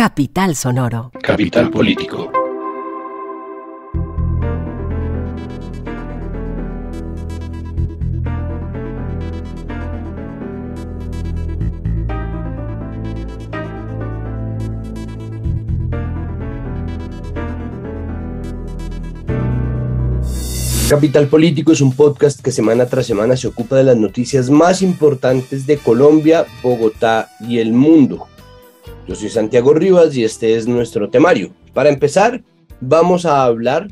Capital Sonoro. Capital Político. Capital Político es un podcast que semana tras semana se ocupa de las noticias más importantes de Colombia, Bogotá y el mundo. Yo soy Santiago Rivas y este es nuestro temario. Para empezar, vamos a hablar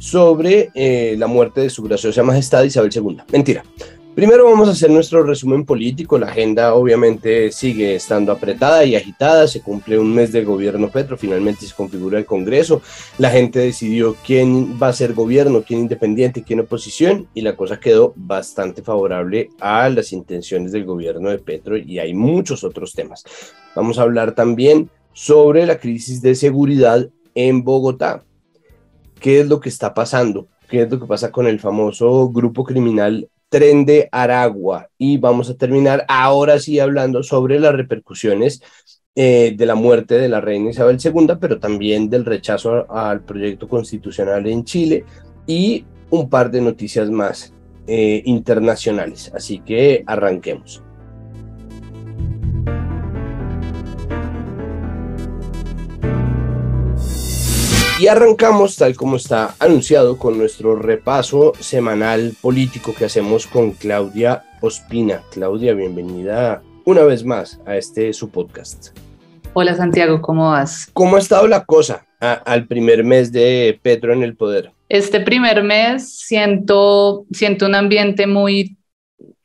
sobre la muerte de su graciosa majestad Isabel II. Mentira. Primero vamos a hacer nuestro resumen político. La agenda obviamente sigue estando apretada y agitada. Se cumple un mes del gobierno Petro, finalmente se configura el Congreso. La gente decidió quién va a ser gobierno, quién independiente, quién oposición, y la cosa quedó bastante favorable a las intenciones del gobierno de Petro, y hay muchos otros temas. Vamos a hablar también sobre la crisis de seguridad en Bogotá. ¿Qué es lo que está pasando? ¿Qué es lo que pasa con el famoso grupo criminal Tren de Aragua? Y vamos a terminar ahora sí hablando sobre las repercusiones de la muerte de la reina Isabel II, pero también del rechazo al proyecto constitucional en Chile y un par de noticias más internacionales. Así que arranquemos. Y arrancamos, tal como está anunciado, con nuestro repaso semanal político que hacemos con Claudia Ospina. Claudia, bienvenida una vez más a su podcast. Hola Santiago, ¿cómo vas? ¿Cómo ha estado la cosa al primer mes de Petro en el poder? Este primer mes siento un ambiente muy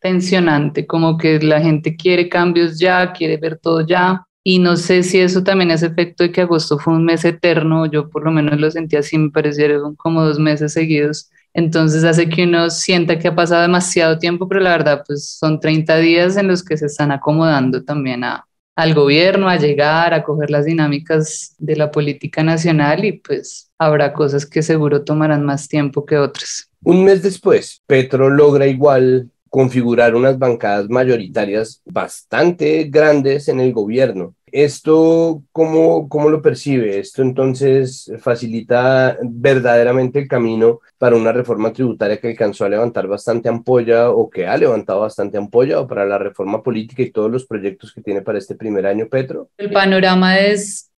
tensionante, como que la gente quiere cambios ya, quiere ver todo ya. Y no sé si eso también es efecto de que agosto fue un mes eterno. Yo por lo menos lo sentí así, me parecieron como 2 meses seguidos. Entonces hace que uno sienta que ha pasado demasiado tiempo, pero la verdad pues son 30 días en los que se están acomodando también al gobierno, a llegar, a coger las dinámicas de la política nacional, y pues habrá cosas que seguro tomarán más tiempo que otras. Un mes después, Petro logra igual configurar unas bancadas mayoritarias bastante grandes en el gobierno. ¿Esto cómo lo percibe? ¿Esto entonces facilita verdaderamente el camino para una reforma tributaria que alcanzó a levantar bastante ampolla, o que ha levantado bastante ampolla, o para la reforma política y todos los proyectos que tiene para este primer año Petro? El panorama es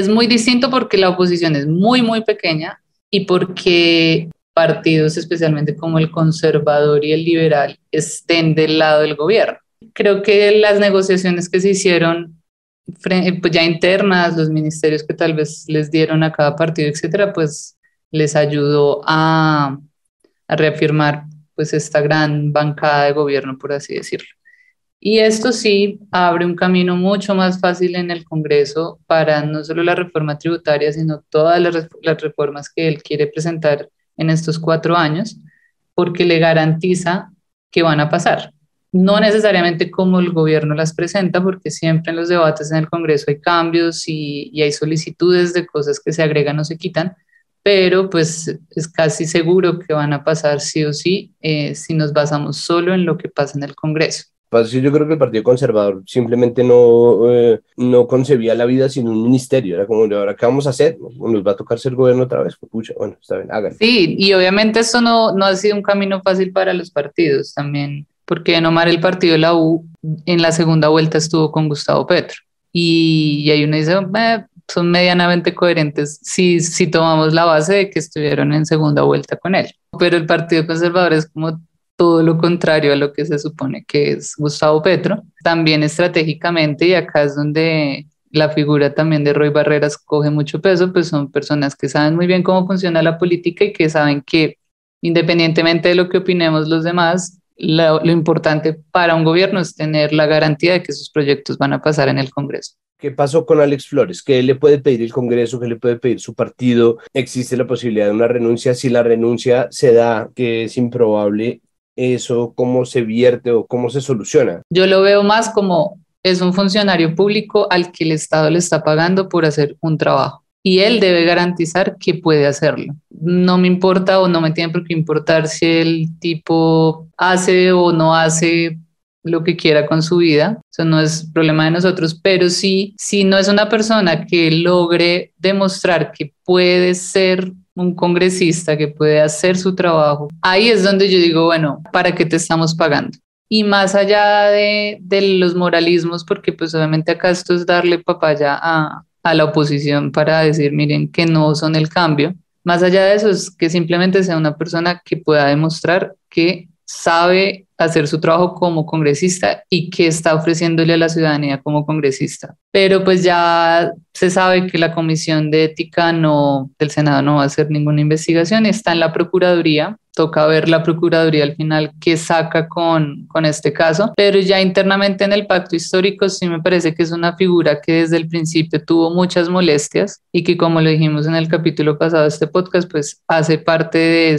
muy distinto porque la oposición es muy, muy pequeña, y porque partidos, especialmente como el conservador y el liberal, estén del lado del gobierno. Creo que las negociaciones que se hicieron pues ya internas, los ministerios que tal vez les dieron a cada partido, etcétera, pues les ayudó a reafirmar pues esta gran bancada de gobierno, por así decirlo. Y esto sí abre un camino mucho más fácil en el Congreso para no solo la reforma tributaria, sino todas las reformas que él quiere presentar en estos 4 años, porque le garantiza que van a pasar. No necesariamente como el gobierno las presenta, porque siempre en los debates en el Congreso hay cambios y hay solicitudes de cosas que se agregan o se quitan, pero pues es casi seguro que van a pasar sí o sí, si nos basamos solo en lo que pasa en el Congreso. Yo creo que el Partido Conservador simplemente no concebía la vida sin un ministerio. Era como, ¿ahora qué vamos a hacer? ¿Nos va a tocar ser gobierno otra vez? Pues, pucha, bueno, está bien, háganlo. Sí, y obviamente eso no ha sido un camino fácil para los partidos también, porque nomás el partido de la U en la segunda vuelta estuvo con Gustavo Petro. Y ahí uno dice, son medianamente coherentes si tomamos la base de que estuvieron en segunda vuelta con él. Pero el Partido Conservador es como todo lo contrario a lo que se supone que es Gustavo Petro, también estratégicamente, y acá es donde la figura también de Roy Barreras coge mucho peso, pues son personas que saben muy bien cómo funciona la política y que saben que independientemente de lo que opinemos los demás, lo importante para un gobierno es tener la garantía de que sus proyectos van a pasar en el Congreso. ¿Qué pasó con Alex Flores? ¿Qué le puede pedir el Congreso? ¿Qué le puede pedir su partido? ¿Existe la posibilidad de una renuncia? Si la renuncia se da, que es improbable, ¿eso cómo se vierte o cómo se soluciona? Yo lo veo más como es un funcionario público al que el Estado le está pagando por hacer un trabajo, y él debe garantizar que puede hacerlo. No me importa, o no me tiene por qué importar si el tipo hace o no hace lo que quiera con su vida, eso no es problema de nosotros, pero sí, si no es una persona que logre demostrar que puede ser un congresista, que puede hacer su trabajo, ahí es donde yo digo, bueno, ¿para qué te estamos pagando? Y más allá de los moralismos, porque pues obviamente acá esto es darle papaya a la oposición para decir, miren, que no son el cambio. Más allá de eso es que simplemente sea una persona que pueda demostrar que sabe hacer su trabajo como congresista y que está ofreciéndole a la ciudadanía como congresista. Pero pues ya se sabe que la Comisión de Ética del Senado no va a hacer ninguna investigación, está en la Procuraduría. Toca ver la Procuraduría al final qué saca con este caso, pero ya internamente en el pacto histórico sí me parece que es una figura que desde el principio tuvo muchas molestias y que, como lo dijimos en el capítulo pasado de este podcast, pues hace parte de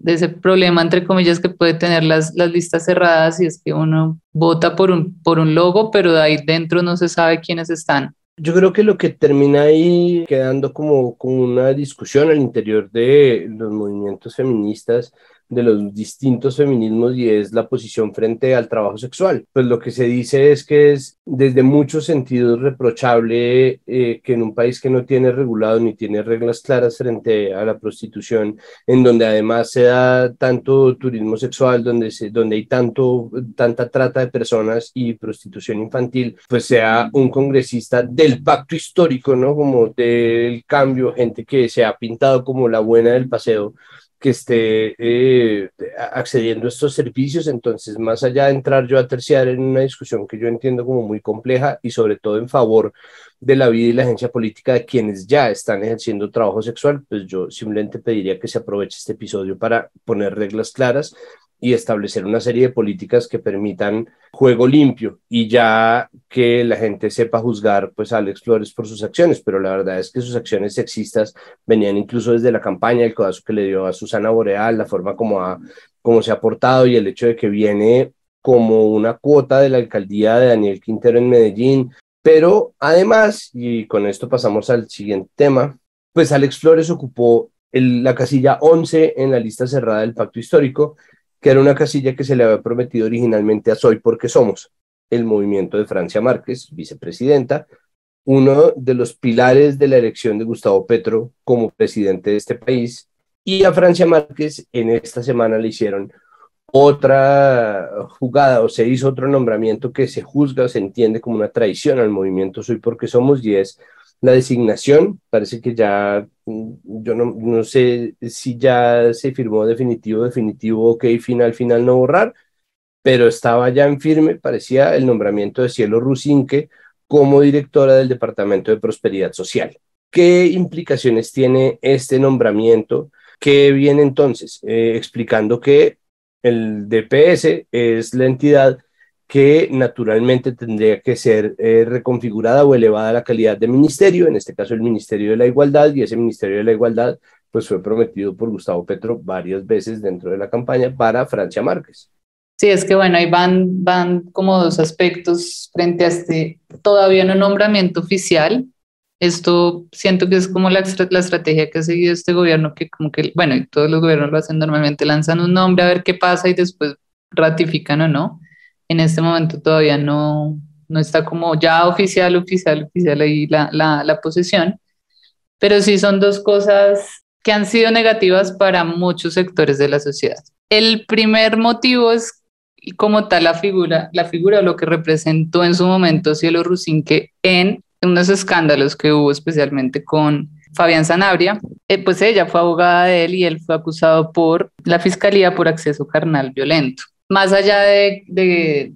ese problema, entre comillas, que puede tener las listas cerradas, y es que uno vota por un logo, pero de ahí dentro no se sabe quiénes están. Yo creo que lo que termina ahí quedando como una discusión al interior de los movimientos feministas, de los distintos feminismos, y es la posición frente al trabajo sexual. Pues lo que se dice es que es desde muchos sentidos reprochable que en un país que no tiene regulado ni tiene reglas claras frente a la prostitución, en donde además se da tanto turismo sexual, donde hay tanta trata de personas y prostitución infantil, pues sea un congresista del pacto histórico, ¿no? Como del cambio, gente que se ha pintado como la buena del paseo, que esté accediendo a estos servicios. Entonces, más allá de entrar yo a terciar en una discusión que yo entiendo como muy compleja y sobre todo en favor de la vida y la agencia política de quienes ya están ejerciendo trabajo sexual, pues yo simplemente pediría que se aproveche este episodio para poner reglas claras y establecer una serie de políticas que permitan juego limpio, y ya que la gente sepa juzgar pues a Alex Flores por sus acciones. Pero la verdad es que sus acciones sexistas venían incluso desde la campaña, el codazo que le dio a Susana Boreal, la forma como se ha portado, y el hecho de que viene como una cuota de la alcaldía de Daniel Quintero en Medellín. Pero además, y con esto pasamos al siguiente tema, pues Alex Flores ocupó la casilla 11 en la lista cerrada del pacto histórico, que era una casilla que se le había prometido originalmente a Soy Porque Somos, el movimiento de Francia Márquez, vicepresidenta, uno de los pilares de la elección de Gustavo Petro como presidente de este país. Y a Francia Márquez en esta semana le hicieron otra jugada, o se hizo otro nombramiento que se juzga o se entiende como una traición al movimiento Soy Porque Somos, y es la designación. Parece que ya, yo no sé si ya se firmó definitivo, ok, final no borrar, pero estaba ya en firme, parecía, el nombramiento de Cielo Rusinque como directora del Departamento de Prosperidad Social. ¿Qué implicaciones tiene este nombramiento? Que viene entonces explicando que el DPS es la entidad que naturalmente tendría que ser reconfigurada o elevada a la calidad de ministerio, en este caso el Ministerio de la Igualdad, y ese Ministerio de la Igualdad pues fue prometido por Gustavo Petro varias veces dentro de la campaña para Francia Márquez. Sí, es que bueno, ahí van como dos aspectos frente a este todavía no nombramiento oficial. Esto siento que es como la estrategia que ha seguido este gobierno, que como que, bueno, y todos los gobiernos lo hacen normalmente, lanzan un nombre a ver qué pasa y después ratifican o no. En este momento todavía no está como ya oficial ahí la posesión, pero sí son dos cosas que han sido negativas para muchos sectores de la sociedad. El primer motivo es como tal la figura o lo que representó en su momento Cielo Rusinque en unos escándalos que hubo especialmente con Fabián Sanabria. Pues ella fue abogada de él y él fue acusado por la fiscalía por acceso carnal violento. Más allá de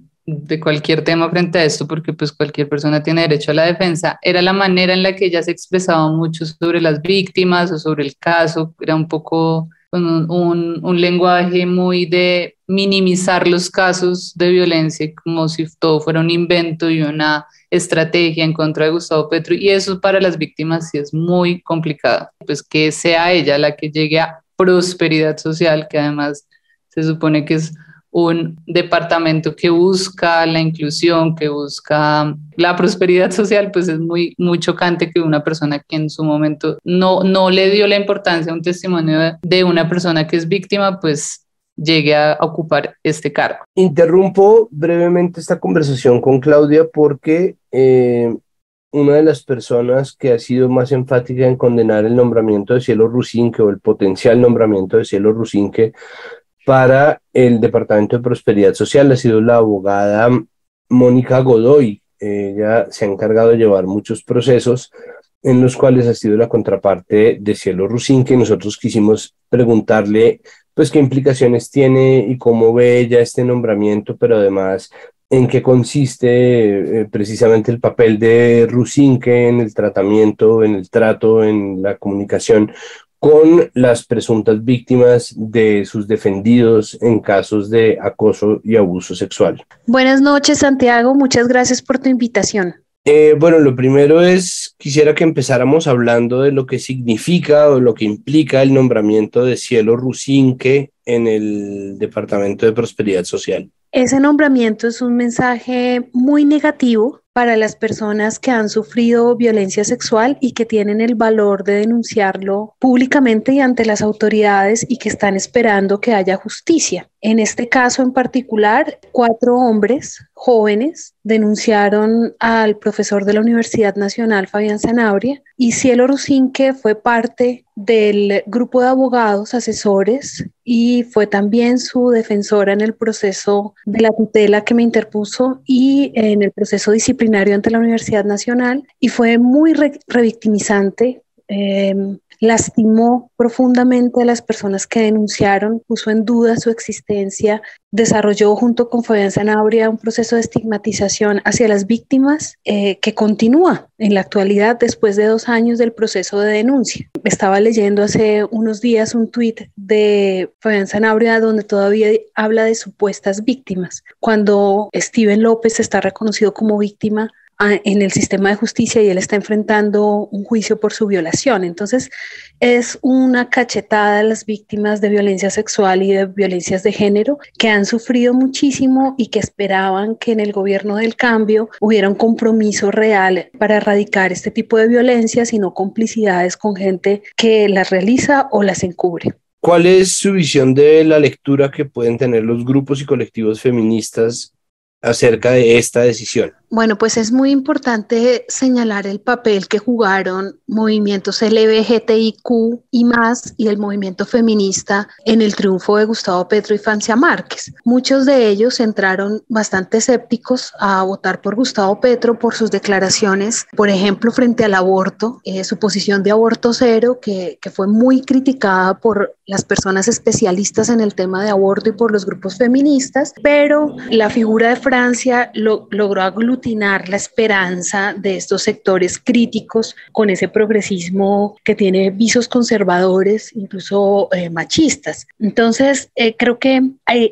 cualquier tema frente a esto, porque pues cualquier persona tiene derecho a la defensa, era la manera en la que ella se expresaba mucho sobre las víctimas o sobre el caso. Era un poco con un lenguaje muy de minimizar los casos de violencia, como si todo fuera un invento y una estrategia en contra de Gustavo Petro, y eso para las víctimas sí es muy complicado. Pues que sea ella la que llegue a Prosperidad Social, que además se supone que es un departamento que busca la inclusión, que busca la prosperidad social, pues es muy chocante que una persona que en su momento no le dio la importancia a un testimonio de una persona que es víctima, pues llegue a ocupar este cargo. Interrumpo brevemente esta conversación con Claudia porque una de las personas que ha sido más enfática en condenar el nombramiento de Cielo Rusinque o el potencial nombramiento de Cielo Rusinque para el Departamento de Prosperidad Social ha sido la abogada Mónica Godoy. Ella se ha encargado de llevar muchos procesos en los cuales ha sido la contraparte de Cielo Rusinque. Nosotros quisimos preguntarle pues qué implicaciones tiene y cómo ve ella este nombramiento, pero además en qué consiste precisamente el papel de Rusinque en el tratamiento, en el trato, en la comunicación con las presuntas víctimas de sus defendidos en casos de acoso y abuso sexual. Buenas noches, Santiago. Muchas gracias por tu invitación. Bueno, lo primero es, quisiera que empezáramos hablando de lo que significa o lo que implica el nombramiento de Cielo Rusinque en el Departamento de Prosperidad Social. Ese nombramiento es un mensaje muy negativo para las personas que han sufrido violencia sexual y que tienen el valor de denunciarlo públicamente y ante las autoridades y que están esperando que haya justicia. En este caso en particular, 4 hombres jóvenes denunciaron al profesor de la Universidad Nacional, Fabián Zanabria, y Cielo Rusinque fue parte del grupo de abogados asesores y fue también su defensora en el proceso de la tutela que me interpuso y en el proceso disciplinario ante la Universidad Nacional, y fue muy revictimizante. Lastimó profundamente a las personas que denunciaron, puso en duda su existencia, desarrolló junto con Fabián Zanabria un proceso de estigmatización hacia las víctimas que continúa en la actualidad después de 2 años del proceso de denuncia. Estaba leyendo hace unos días un tuit de Fabián Zanabria donde todavía habla de supuestas víctimas, cuando Steven López está reconocido como víctima en el sistema de justicia y él está enfrentando un juicio por su violación. Entonces es una cachetada a las víctimas de violencia sexual y de violencias de género que han sufrido muchísimo y que esperaban que en el gobierno del cambio hubiera un compromiso real para erradicar este tipo de violencias y no complicidades con gente que las realiza o las encubre. ¿Cuál es su visión de la lectura que pueden tener los grupos y colectivos feministas acerca de esta decisión? Bueno, pues es muy importante señalar el papel que jugaron movimientos LGBTIQ y más y el movimiento feminista en el triunfo de Gustavo Petro y Francia Márquez. Muchos de ellos entraron bastante escépticos a votar por Gustavo Petro por sus declaraciones, por ejemplo, frente al aborto, su posición de aborto cero, que fue muy criticada por las personas especialistas en el tema de aborto y por los grupos feministas, pero la figura de Francia logró aglutinar la esperanza de estos sectores críticos con ese progresismo que tiene visos conservadores, incluso machistas. Entonces, creo que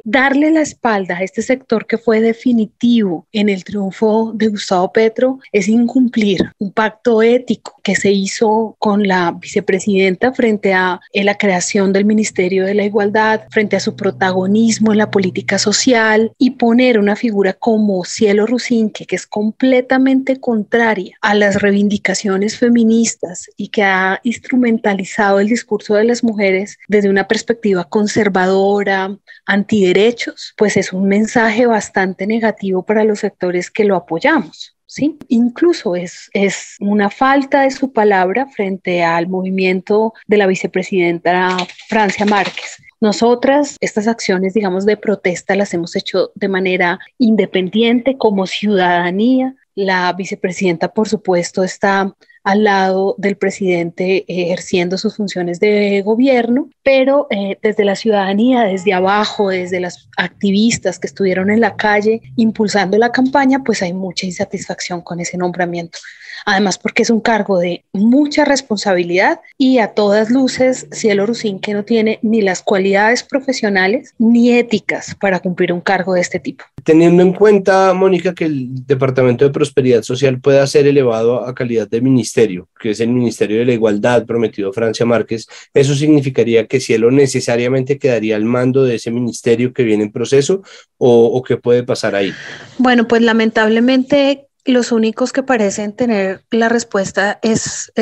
darle la espalda a este sector que fue definitivo en el triunfo de Gustavo Petro es incumplir un pacto ético que se hizo con la vicepresidenta frente a la creación del Ministerio de la Igualdad, frente a su protagonismo en la política social, y poner una figura como Cielo Rusinque, que es completamente contraria a las reivindicaciones feministas y que ha instrumentalizado el discurso de las mujeres desde una perspectiva conservadora, antiderechos, pues es un mensaje bastante negativo para los sectores que lo apoyamos. ¿Sí? Incluso es una falta de su palabra frente al movimiento de la vicepresidenta Francia Márquez. Nosotras, estas acciones, digamos, de protesta las hemos hecho de manera independiente como ciudadanía. La vicepresidenta, por supuesto, está al lado del presidente ejerciendo sus funciones de gobierno, pero desde la ciudadanía, desde abajo, desde las activistas que estuvieron en la calle impulsando la campaña, pues hay mucha insatisfacción con ese nombramiento. Además, porque es un cargo de mucha responsabilidad y a todas luces Cielo Rusinque no tiene ni las cualidades profesionales ni éticas para cumplir un cargo de este tipo. Teniendo en cuenta, Mónica, que el Departamento de Prosperidad Social pueda ser elevado a calidad de ministerio, que es el Ministerio de la Igualdad prometido Francia Márquez, ¿eso significaría que Cielo necesariamente quedaría al mando de ese ministerio que viene en proceso o qué puede pasar ahí? Bueno, pues lamentablemente los únicos que parecen tener la respuesta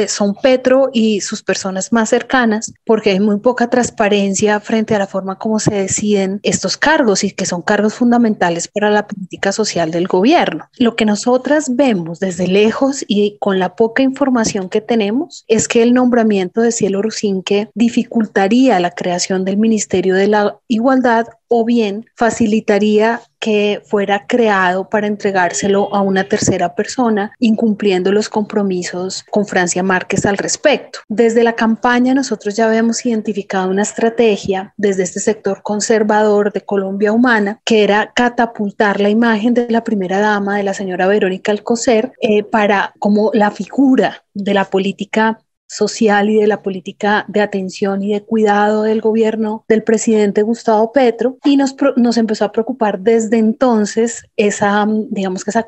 son Petro y sus personas más cercanas, porque hay muy poca transparencia frente a la forma como se deciden estos cargos y que son cargos fundamentales para la política social del gobierno. Lo que nosotras vemos desde lejos y con la poca información que tenemos es que el nombramiento de Cielo Rusinque dificultaría la creación del Ministerio de la Igualdad o bien facilitaría que fuera creado para entregárselo a una tercera persona, incumpliendo los compromisos con Francia Márquez al respecto. Desde la campaña nosotros ya habíamos identificado una estrategia desde este sector conservador de Colombia Humana, que era catapultar la imagen de la primera dama, de la señora Verónica Alcocer, para como la figura de la política social y de la política de atención y de cuidado del gobierno del presidente Gustavo Petro, y nos empezó a preocupar desde entonces esa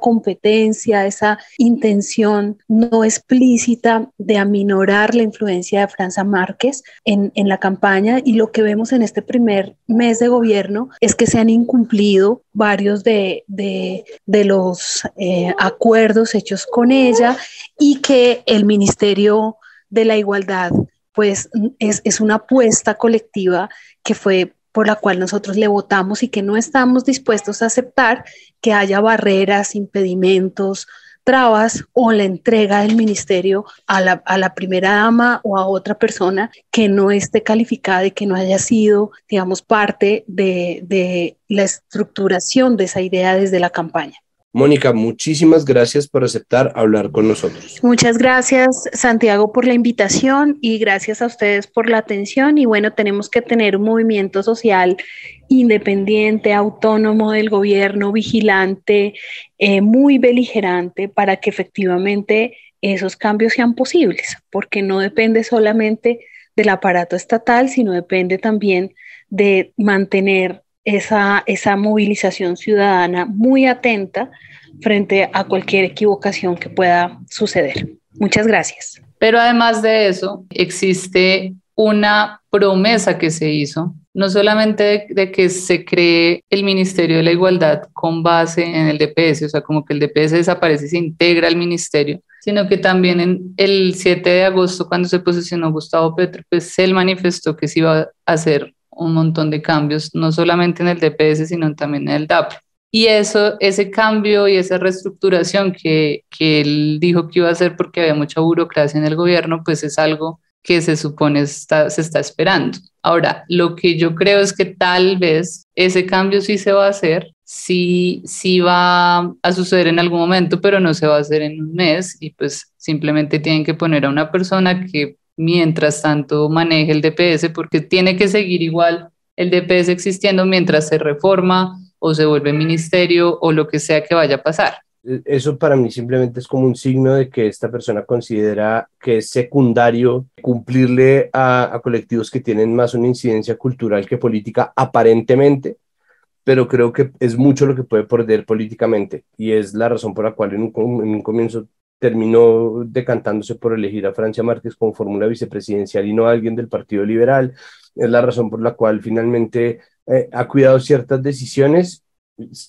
competencia, esa intención no explícita de aminorar la influencia de Francia Márquez en la campaña, y lo que vemos en este primer mes de gobierno es que se han incumplido varios de los acuerdos hechos con ella, y que el Ministerio de la Igualdad pues es una apuesta colectiva que fue por la cual nosotros le votamos y que no estamos dispuestos a aceptar que haya barreras, impedimentos, trabas o la entrega del ministerio a la primera dama o a otra persona que no esté calificada y que no haya sido, digamos, parte de la estructuración de esa idea desde la campaña. Mónica, muchísimas gracias por aceptar hablar con nosotros. Muchas gracias, Santiago, por la invitación, y gracias a ustedes por la atención. Y bueno, tenemos que tener un movimiento social independiente, autónomo del gobierno, vigilante, muy beligerante, para que efectivamente esos cambios sean posibles, porque no depende solamente del aparato estatal, sino depende también de mantener esa movilización ciudadana muy atenta frente a cualquier equivocación que pueda suceder. Muchas gracias. Pero además de eso, existe una promesa que se hizo, no solamente de que se cree el Ministerio de la Igualdad con base en el DPS, o sea, como que el DPS desaparece y se integra al ministerio, sino que también en el 7 de agosto, cuando se posicionó Gustavo Petro, pues él manifestó que se iba a hacer un montón de cambios, no solamente en el DPS, sino también en el DAP. Y ese cambio y esa reestructuración que él dijo que iba a hacer porque había mucha burocracia en el gobierno, pues es algo que se supone se está esperando. Ahora, lo que yo creo es que tal vez ese cambio sí se va a hacer, sí va a suceder en algún momento, pero no se va a hacer en un mes, y pues simplemente tienen que poner a una persona que mientras tanto maneje el DPS, porque tiene que seguir igual el DPS existiendo mientras se reforma o se vuelve ministerio o lo que sea que vaya a pasar. Eso para mí simplemente es como un signo de que esta persona considera que es secundario cumplirle a colectivos que tienen más una incidencia cultural que política, aparentemente, pero creo que es mucho lo que puede perder políticamente, y es la razón por la cual en un comienzo terminó decantándose por elegir a Francia Márquez como fórmula vicepresidencial y no a alguien del Partido Liberal. Es la razón por la cual finalmente ha cuidado ciertas decisiones.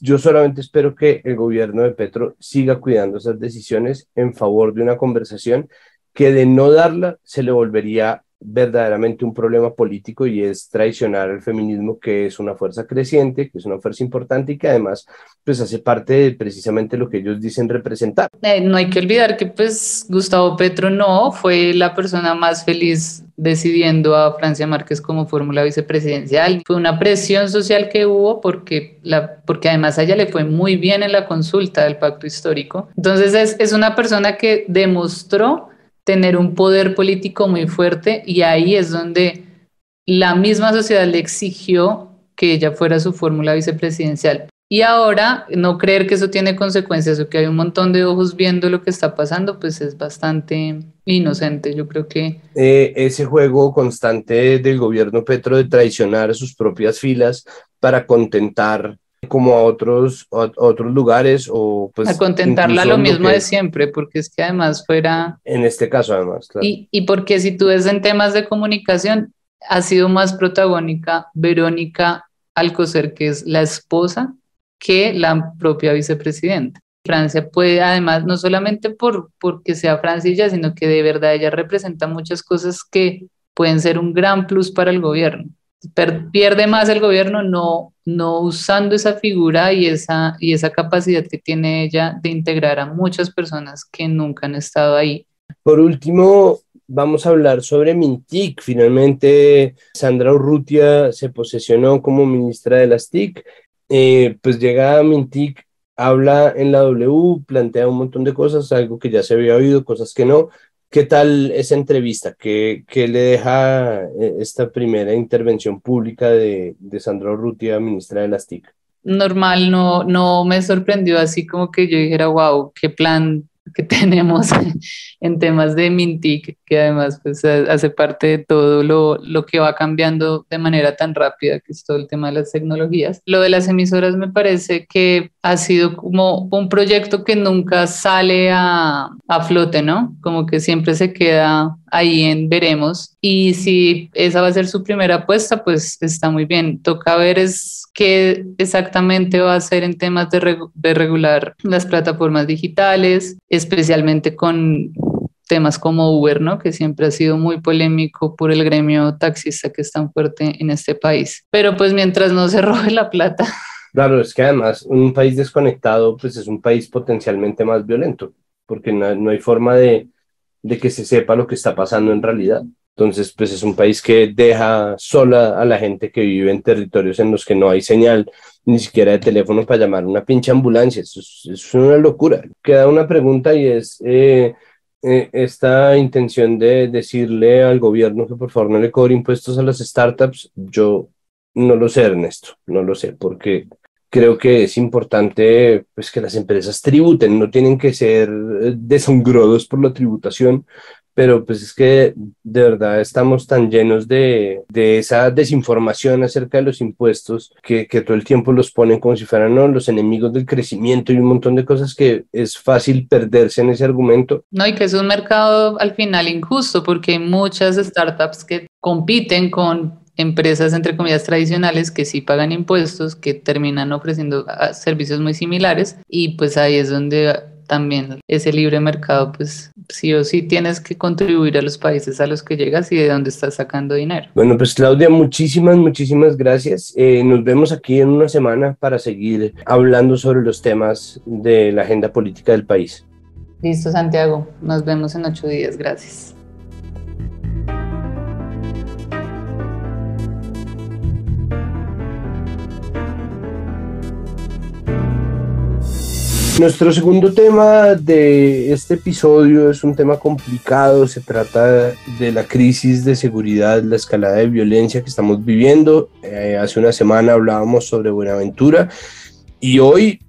Yo solamente espero que el gobierno de Petro siga cuidando esas decisiones en favor de una conversación que, de no darla, se le volvería verdaderamente un problema político, y es traicionar al feminismo, que es una fuerza creciente, que es una fuerza importante y que además pues hace parte de precisamente lo que ellos dicen representar. No hay que olvidar que pues Gustavo Petro no fue la persona más feliz decidiendo a Francia Márquez como fórmula vicepresidencial. Fue una presión social que hubo porque además a ella le fue muy bien en la consulta del pacto histórico. Entonces es una persona que demostró tener un poder político muy fuerte, y ahí es donde la misma sociedad le exigió que ella fuera su fórmula vicepresidencial. Y ahora no creer que eso tiene consecuencias o que hay un montón de ojos viendo lo que está pasando, pues es bastante inocente. Yo creo que ese juego constante del gobierno Petro de traicionar a sus propias filas para contentar como a otros lugares, o pues a contentarla lo mismo de siempre, porque es que además fuera... En este caso además, claro. Y porque si tú ves en temas de comunicación, ha sido más protagónica Verónica Alcocer, que es la esposa, que la propia vicepresidenta. Francia puede, además, no solamente porque sea Francia y ya, sino que de verdad ella representa muchas cosas que pueden ser un gran plus para el gobierno. Pierde más el gobierno no usando esa figura y esa capacidad que tiene ella de integrar a muchas personas que nunca han estado ahí. Por último, vamos a hablar sobre Mintic. Finalmente, Sandra Urrutia se posesionó como ministra de las TIC. Pues llega a Mintic, habla en la W, plantea un montón de cosas, algo que ya se había oído, cosas que no. ¿Qué tal esa entrevista? ¿Qué le deja esta primera intervención pública de Sandra Urrutia, ministra de las TIC? Normal, no me sorprendió así como que yo dijera, wow, qué plan que tenemos en temas de Mintic, que además pues hace parte de todo lo que va cambiando de manera tan rápida, que es todo el tema de las tecnologías. Lo de las emisoras me parece que ha sido como un proyecto que nunca sale a flote, ¿no? Como que siempre se queda ahí en veremos, y si esa va a ser su primera apuesta, pues está muy bien. Toca ver qué exactamente va a hacer en temas de regular las plataformas digitales, especialmente con temas como Uber, ¿no? Que siempre ha sido muy polémico por el gremio taxista que es tan fuerte en este país. Pero pues mientras no se robe la plata. Claro, es que además un país desconectado pues es un país potencialmente más violento, porque no hay forma de que se sepa lo que está pasando en realidad. Entonces, pues es un país que deja sola a la gente que vive en territorios en los que no hay señal, ni siquiera de teléfono para llamar a una pinche ambulancia. Eso es una locura. Queda una pregunta y es esta intención de decirle al gobierno que por favor no le cobre impuestos a las startups. Yo no lo sé, Ernesto, no lo sé, porque creo que es importante pues, que las empresas tributen, no tienen que ser desangrosos por la tributación, pero pues es que de verdad estamos tan llenos de esa desinformación acerca de los impuestos que todo el tiempo los ponen como si fueran, ¿no?, los enemigos del crecimiento y un montón de cosas que es fácil perderse en ese argumento. No, y que es un mercado al final injusto porque hay muchas startups que compiten con empresas, entre comillas, tradicionales que sí pagan impuestos, que terminan ofreciendo servicios muy similares, y pues ahí es donde también ese libre mercado, pues sí o sí tienes que contribuir a los países a los que llegas y de donde estás sacando dinero. Bueno, pues Claudia, muchísimas gracias. Nos vemos aquí en una semana para seguir hablando sobre los temas de la agenda política del país. Listo, Santiago. Nos vemos en 8 días. Gracias. Nuestro segundo tema de este episodio es un tema complicado. Se trata de la crisis de seguridad, la escalada de violencia que estamos viviendo. Hace una semana hablábamos sobre Buenaventura y hoy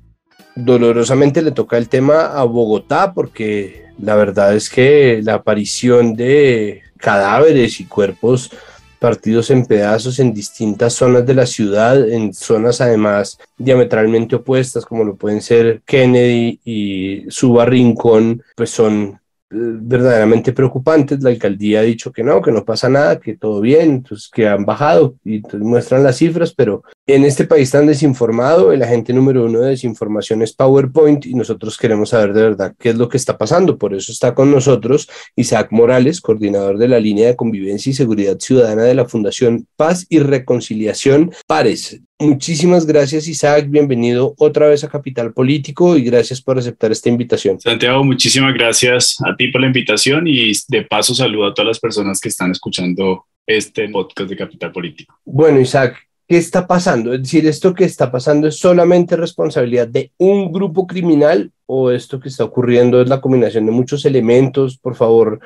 dolorosamente le toca el tema a Bogotá, porque la verdad es que la aparición de cadáveres y cuerpos partidos en pedazos en distintas zonas de la ciudad, en zonas además diametralmente opuestas, como lo pueden ser Kennedy y Suba Rincón, pues son verdaderamente preocupantes. La alcaldía ha dicho que no pasa nada, que todo bien, entonces que han bajado y entonces muestran las cifras, pero en este país tan desinformado, el agente número 1 de desinformación es PowerPoint y nosotros queremos saber de verdad qué es lo que está pasando. Por eso está con nosotros Isaac Morales, coordinador de la línea de convivencia y seguridad ciudadana de la Fundación Paz y Reconciliación Pares. Muchísimas gracias, Isaac, bienvenido otra vez a Capital Político y gracias por aceptar esta invitación. Santiago, muchísimas gracias a ti por la invitación y de paso saludo a todas las personas que están escuchando este podcast de Capital Político. Bueno, Isaac, ¿qué está pasando? Es decir, ¿esto que está pasando es solamente responsabilidad de un grupo criminal o esto que está ocurriendo es la combinación de muchos elementos? Por favor,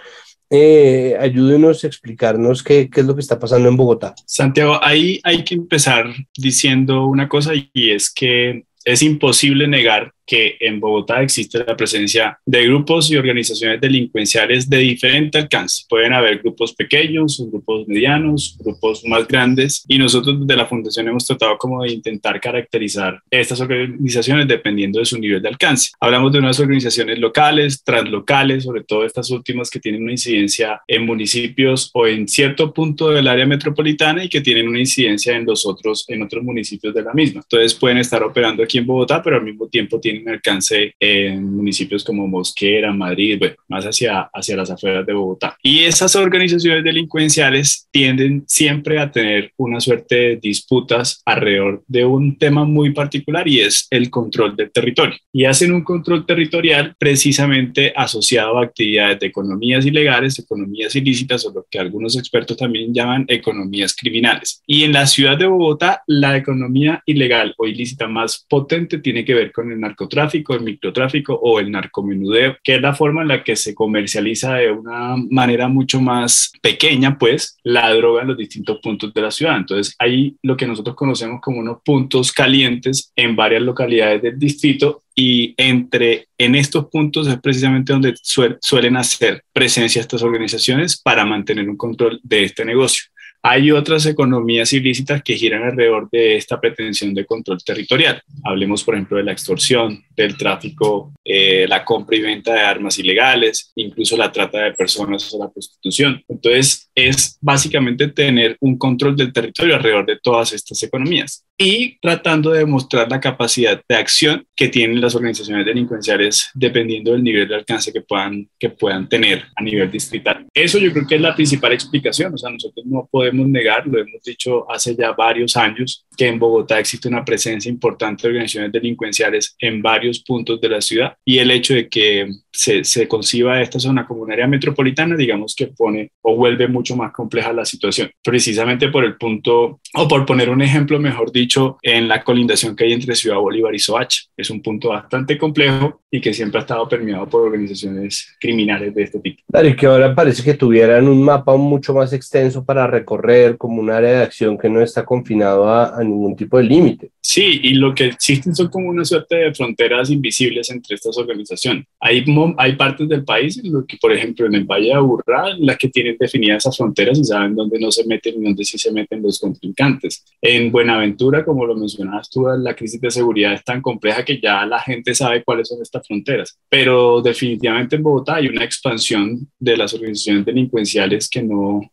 ayúdenos a explicarnos qué es lo que está pasando en Bogotá. Santiago, ahí hay que empezar diciendo una cosa y es que es imposible negar que en Bogotá existe la presencia de grupos y organizaciones delincuenciales de diferente alcance. Pueden haber grupos pequeños, grupos medianos, grupos más grandes, y nosotros desde la Fundación hemos tratado como de intentar caracterizar estas organizaciones dependiendo de su nivel de alcance. Hablamos de unas organizaciones locales, translocales, sobre todo estas últimas que tienen una incidencia en municipios o en cierto punto del área metropolitana y que tienen una incidencia en otros municipios de la misma. Entonces pueden estar operando aquí en Bogotá, pero al mismo tiempo tienen tienen alcance en municipios como Mosquera, Madrid, bueno, más hacia las afueras de Bogotá. Y esas organizaciones delincuenciales tienden siempre a tener una suerte de disputas alrededor de un tema muy particular, y es el control del territorio. Y hacen un control territorial precisamente asociado a actividades de economías ilegales, economías ilícitas, o lo que algunos expertos también llaman economías criminales. Y en la ciudad de Bogotá, la economía ilegal o ilícita más potente tiene que ver con el narcotráfico, el microtráfico o el narcomenudeo, que es la forma en la que se comercializa de una manera mucho más pequeña, pues, la droga en los distintos puntos de la ciudad. Entonces, hay lo que nosotros conocemos como unos puntos calientes en varias localidades del distrito, y en estos puntos es precisamente donde suelen hacer presencia estas organizaciones para mantener un control de este negocio. Hay otras economías ilícitas que giran alrededor de esta pretensión de control territorial. Hablemos, por ejemplo, de la extorsión, del tráfico, la compra y venta de armas ilegales, incluso la trata de personas o la prostitución. Entonces, es básicamente tener un control del territorio alrededor de todas estas economías y tratando de demostrar la capacidad de acción que tienen las organizaciones delincuenciales dependiendo del nivel de alcance que puedan tener a nivel distrital. Eso yo creo que es la principal explicación. O sea, nosotros no podemos negar, lo hemos dicho hace ya varios años, que en Bogotá existe una presencia importante de organizaciones delincuenciales en varios puntos de la ciudad, y el hecho de que se conciba esta zona como un área metropolitana, digamos que pone o vuelve mucho más compleja la situación, precisamente por el punto, o por poner un ejemplo, mejor dicho, en la colindación que hay entre Ciudad Bolívar y Soacha. Es un punto bastante complejo y que siempre ha estado permeado por organizaciones criminales de este tipo. Claro, y que ahora parece que tuvieran un mapa mucho más extenso para recorrer, como un área de acción que no está confinado a ningún tipo de límite. Sí, y lo que existen son como una suerte de fronteras invisibles entre estas organizaciones. Hay partes del país, en lo que, por ejemplo, en el Valle de Aburrá, en las que tienen definidas esas fronteras y saben dónde no se meten y dónde sí se meten los contrincantes. En Buenaventura, como lo mencionabas tú, la crisis de seguridad es tan compleja que ya la gente sabe cuáles son estas fronteras. Pero definitivamente en Bogotá hay una expansión de las organizaciones delincuenciales que no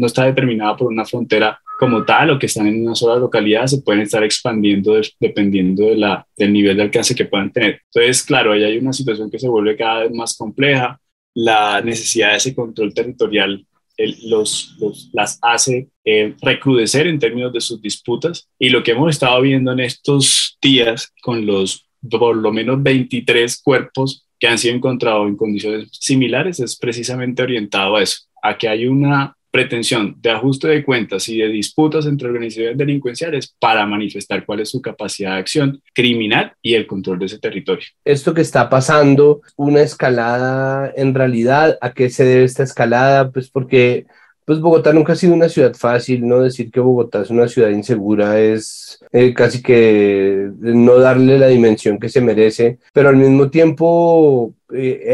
está determinada por una frontera como tal, o que están en una sola localidad, se pueden estar expandiendo dependiendo del nivel de alcance que puedan tener. Entonces, claro, ahí hay una situación que se vuelve cada vez más compleja. La necesidad de ese control territorial las hace recrudecer en términos de sus disputas, y lo que hemos estado viendo en estos días con los por lo menos 23 cuerpos que han sido encontrados en condiciones similares es precisamente orientado a eso, a que hay una pretensión de ajuste de cuentas y de disputas entre organizaciones delincuenciales para manifestar cuál es su capacidad de acción criminal y el control de ese territorio. Esto que está pasando, una escalada en realidad, ¿a qué se debe esta escalada? Pues porque Bogotá nunca ha sido una ciudad fácil, no decir que Bogotá es una ciudad insegura es casi que no darle la dimensión que se merece, pero al mismo tiempo,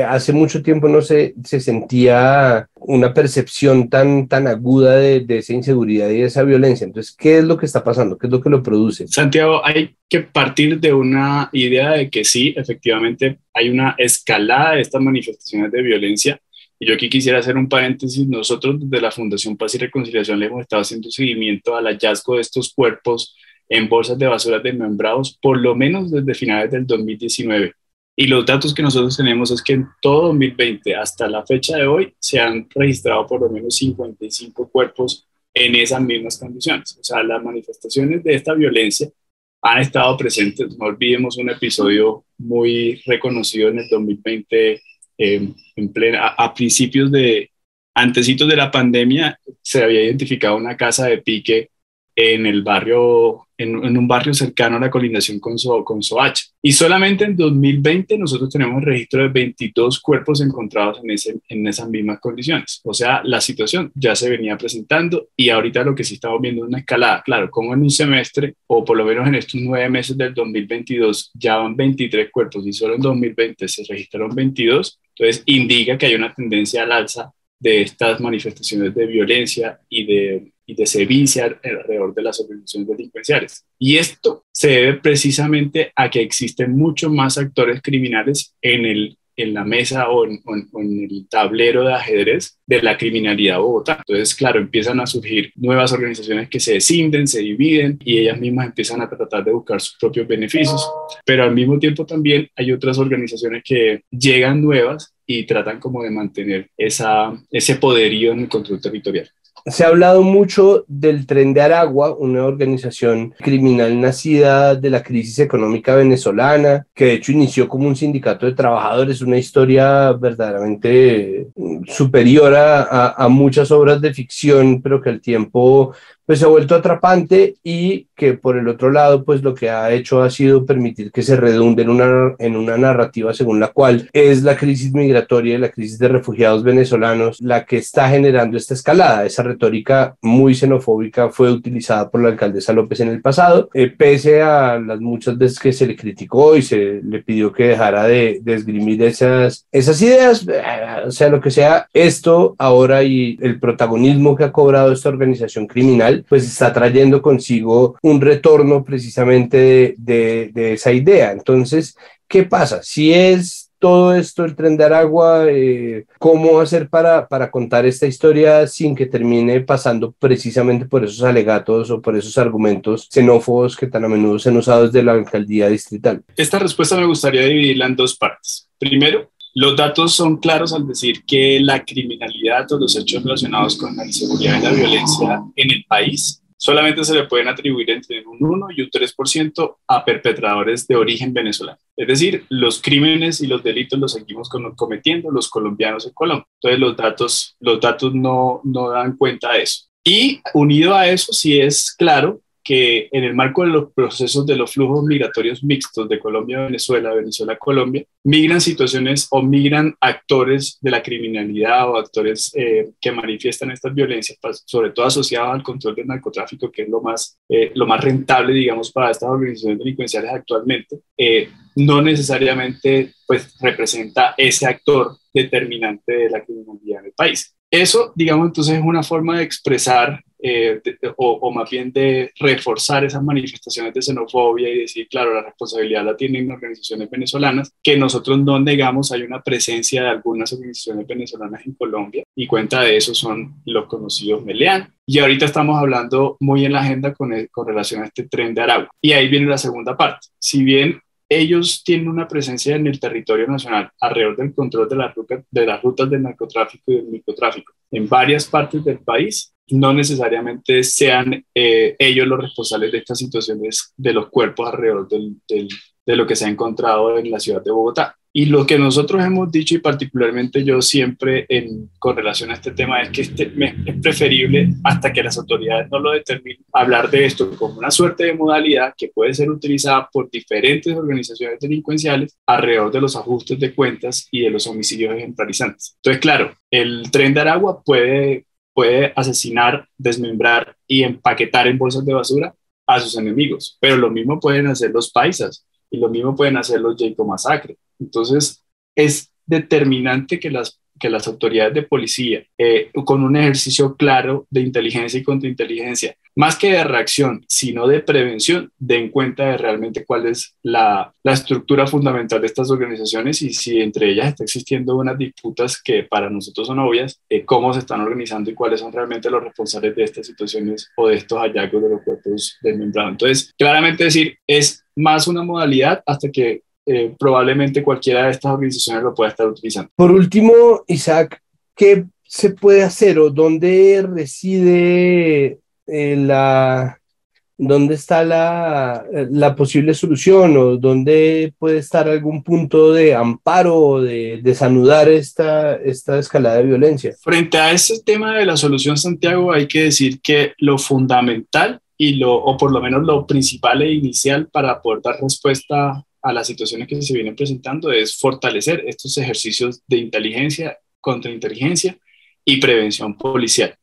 hace mucho tiempo no se sentía una percepción tan aguda de esa inseguridad y de esa violencia. Entonces, ¿qué es lo que está pasando? ¿Qué es lo que lo produce? Santiago, hay que partir de una idea de que sí, efectivamente, hay una escalada de estas manifestaciones de violencia. Y yo aquí quisiera hacer un paréntesis. Nosotros desde la Fundación Paz y Reconciliación le hemos estado haciendo seguimiento al hallazgo de estos cuerpos en bolsas de basura desmembrados por lo menos desde finales del 2019. Y los datos que nosotros tenemos es que en todo 2020, hasta la fecha de hoy, se han registrado por lo menos 55 cuerpos en esas mismas condiciones. O sea, las manifestaciones de esta violencia han estado presentes. No olvidemos un episodio muy reconocido en el 2020, a principios antecitos de la pandemia, se había identificado una casa de pique en el barrio, en un barrio cercano a la colindación con Soacha. Y solamente en 2020 nosotros tenemos registro de 22 cuerpos encontrados en esas mismas condiciones. O sea, la situación ya se venía presentando, y ahorita lo que sí estamos viendo es una escalada. Claro, como en un semestre, o por lo menos en estos 9 meses del 2022, ya van 23 cuerpos y solo en 2020 se registraron 22, entonces indica que hay una tendencia al alza de estas manifestaciones de violencia y de sevicia alrededor de las organizaciones delincuenciales. Y esto se debe precisamente a que existen muchos más actores criminales en el en la mesa o en el tablero de ajedrez de la criminalidad de Bogotá. Entonces, claro, empiezan a surgir nuevas organizaciones que se descienden, se dividen y ellas mismas empiezan a tratar de buscar sus propios beneficios. Pero al mismo tiempo también hay otras organizaciones que llegan nuevas y tratan como de mantener ese poderío en el control territorial. Se ha hablado mucho del Tren de Aragua, una organización criminal nacida de la crisis económica venezolana, que de hecho inició como un sindicato de trabajadores, una historia verdaderamente superior a muchas obras de ficción, pero que al tiempo pues se ha vuelto atrapante y que por el otro lado pues lo que ha hecho ha sido permitir que se redunde en una narrativa según la cual es la crisis migratoria y la crisis de refugiados venezolanos la que está generando esta escalada. Esa retórica muy xenofóbica fue utilizada por la alcaldesa López en el pasado, pese a las muchas veces que se le criticó y se le pidió que dejara de esgrimir esas ideas, o sea, lo que sea, esto ahora y el protagonismo que ha cobrado esta organización criminal pues está trayendo consigo un retorno precisamente de esa idea. Entonces, ¿qué pasa? Si es todo esto el Tren de Aragua, ¿cómo hacer para contar esta historia sin que termine pasando precisamente por esos alegatos o por esos argumentos xenófobos que tan a menudo se han usado desde la alcaldía distrital? Esta respuesta me gustaría dividirla en dos partes. Primero, los datos son claros al decir que la criminalidad o los hechos relacionados con la inseguridad y la violencia en el país solamente se le pueden atribuir entre un 1 y un 3% a perpetradores de origen venezolano. Es decir, los crímenes y los delitos los seguimos cometiendo los colombianos en Colombia. Entonces los datos no dan cuenta de eso. Y unido a eso, sí es claro que en el marco de los procesos de los flujos migratorios mixtos de Colombia a Venezuela, Venezuela a Colombia, migran situaciones o migran actores de la criminalidad o actores que manifiestan estas violencias, sobre todo asociados al control del narcotráfico, que es lo más rentable, digamos, para estas organizaciones delincuenciales actualmente, no necesariamente pues, representa ese actor determinante de la criminalidad en el país. Eso, digamos, entonces es una forma de expresar o más bien de reforzar esas manifestaciones de xenofobia y decir, claro, la responsabilidad la tienen organizaciones venezolanas, que nosotros no negamos, hay una presencia de algunas organizaciones venezolanas en Colombia y cuenta de eso son los conocidos Meleán. Y ahorita estamos hablando muy en la agenda con relación a este Tren de Aragua. Y ahí viene la segunda parte. Si bien ellos tienen una presencia en el territorio nacional alrededor del control de las rutas del narcotráfico y del microtráfico en varias partes del país, no necesariamente sean ellos los responsables de estas situaciones de los cuerpos alrededor de lo que se ha encontrado en la ciudad de Bogotá. Y lo que nosotros hemos dicho, y particularmente yo siempre con relación a este tema, es que es preferible, hasta que las autoridades no lo determinen, hablar de esto como una suerte de modalidad que puede ser utilizada por diferentes organizaciones delincuenciales alrededor de los ajustes de cuentas y de los homicidios ejemplarizantes. Entonces, claro, el Tren de Aragua puede asesinar, desmembrar y empaquetar en bolsas de basura a sus enemigos, pero lo mismo pueden hacer los paisas y lo mismo pueden hacer los Jayco Masacre. Entonces es determinante que las autoridades de policía, con un ejercicio claro de inteligencia y contrainteligencia, más que de reacción, sino de prevención, den cuenta de realmente cuál es la estructura fundamental de estas organizaciones y si entre ellas está existiendo unas disputas que para nosotros son obvias, cómo se están organizando y cuáles son realmente los responsables de estas situaciones o de estos hallazgos de los cuerpos desmembrados. Entonces, claramente decir, es más una modalidad hasta que probablemente cualquiera de estas organizaciones lo pueda estar utilizando. Por último, Isaac, ¿qué se puede hacer o dónde reside dónde está la posible solución o dónde puede estar algún punto de amparo o de desanudar esta escalada de violencia? Frente a ese tema de la solución, Santiago, hay que decir que lo fundamental o por lo menos lo principal e inicial para poder dar respuesta a las situaciones que se vienen presentando es fortalecer estos ejercicios de inteligencia, contrainteligencia y prevención policial.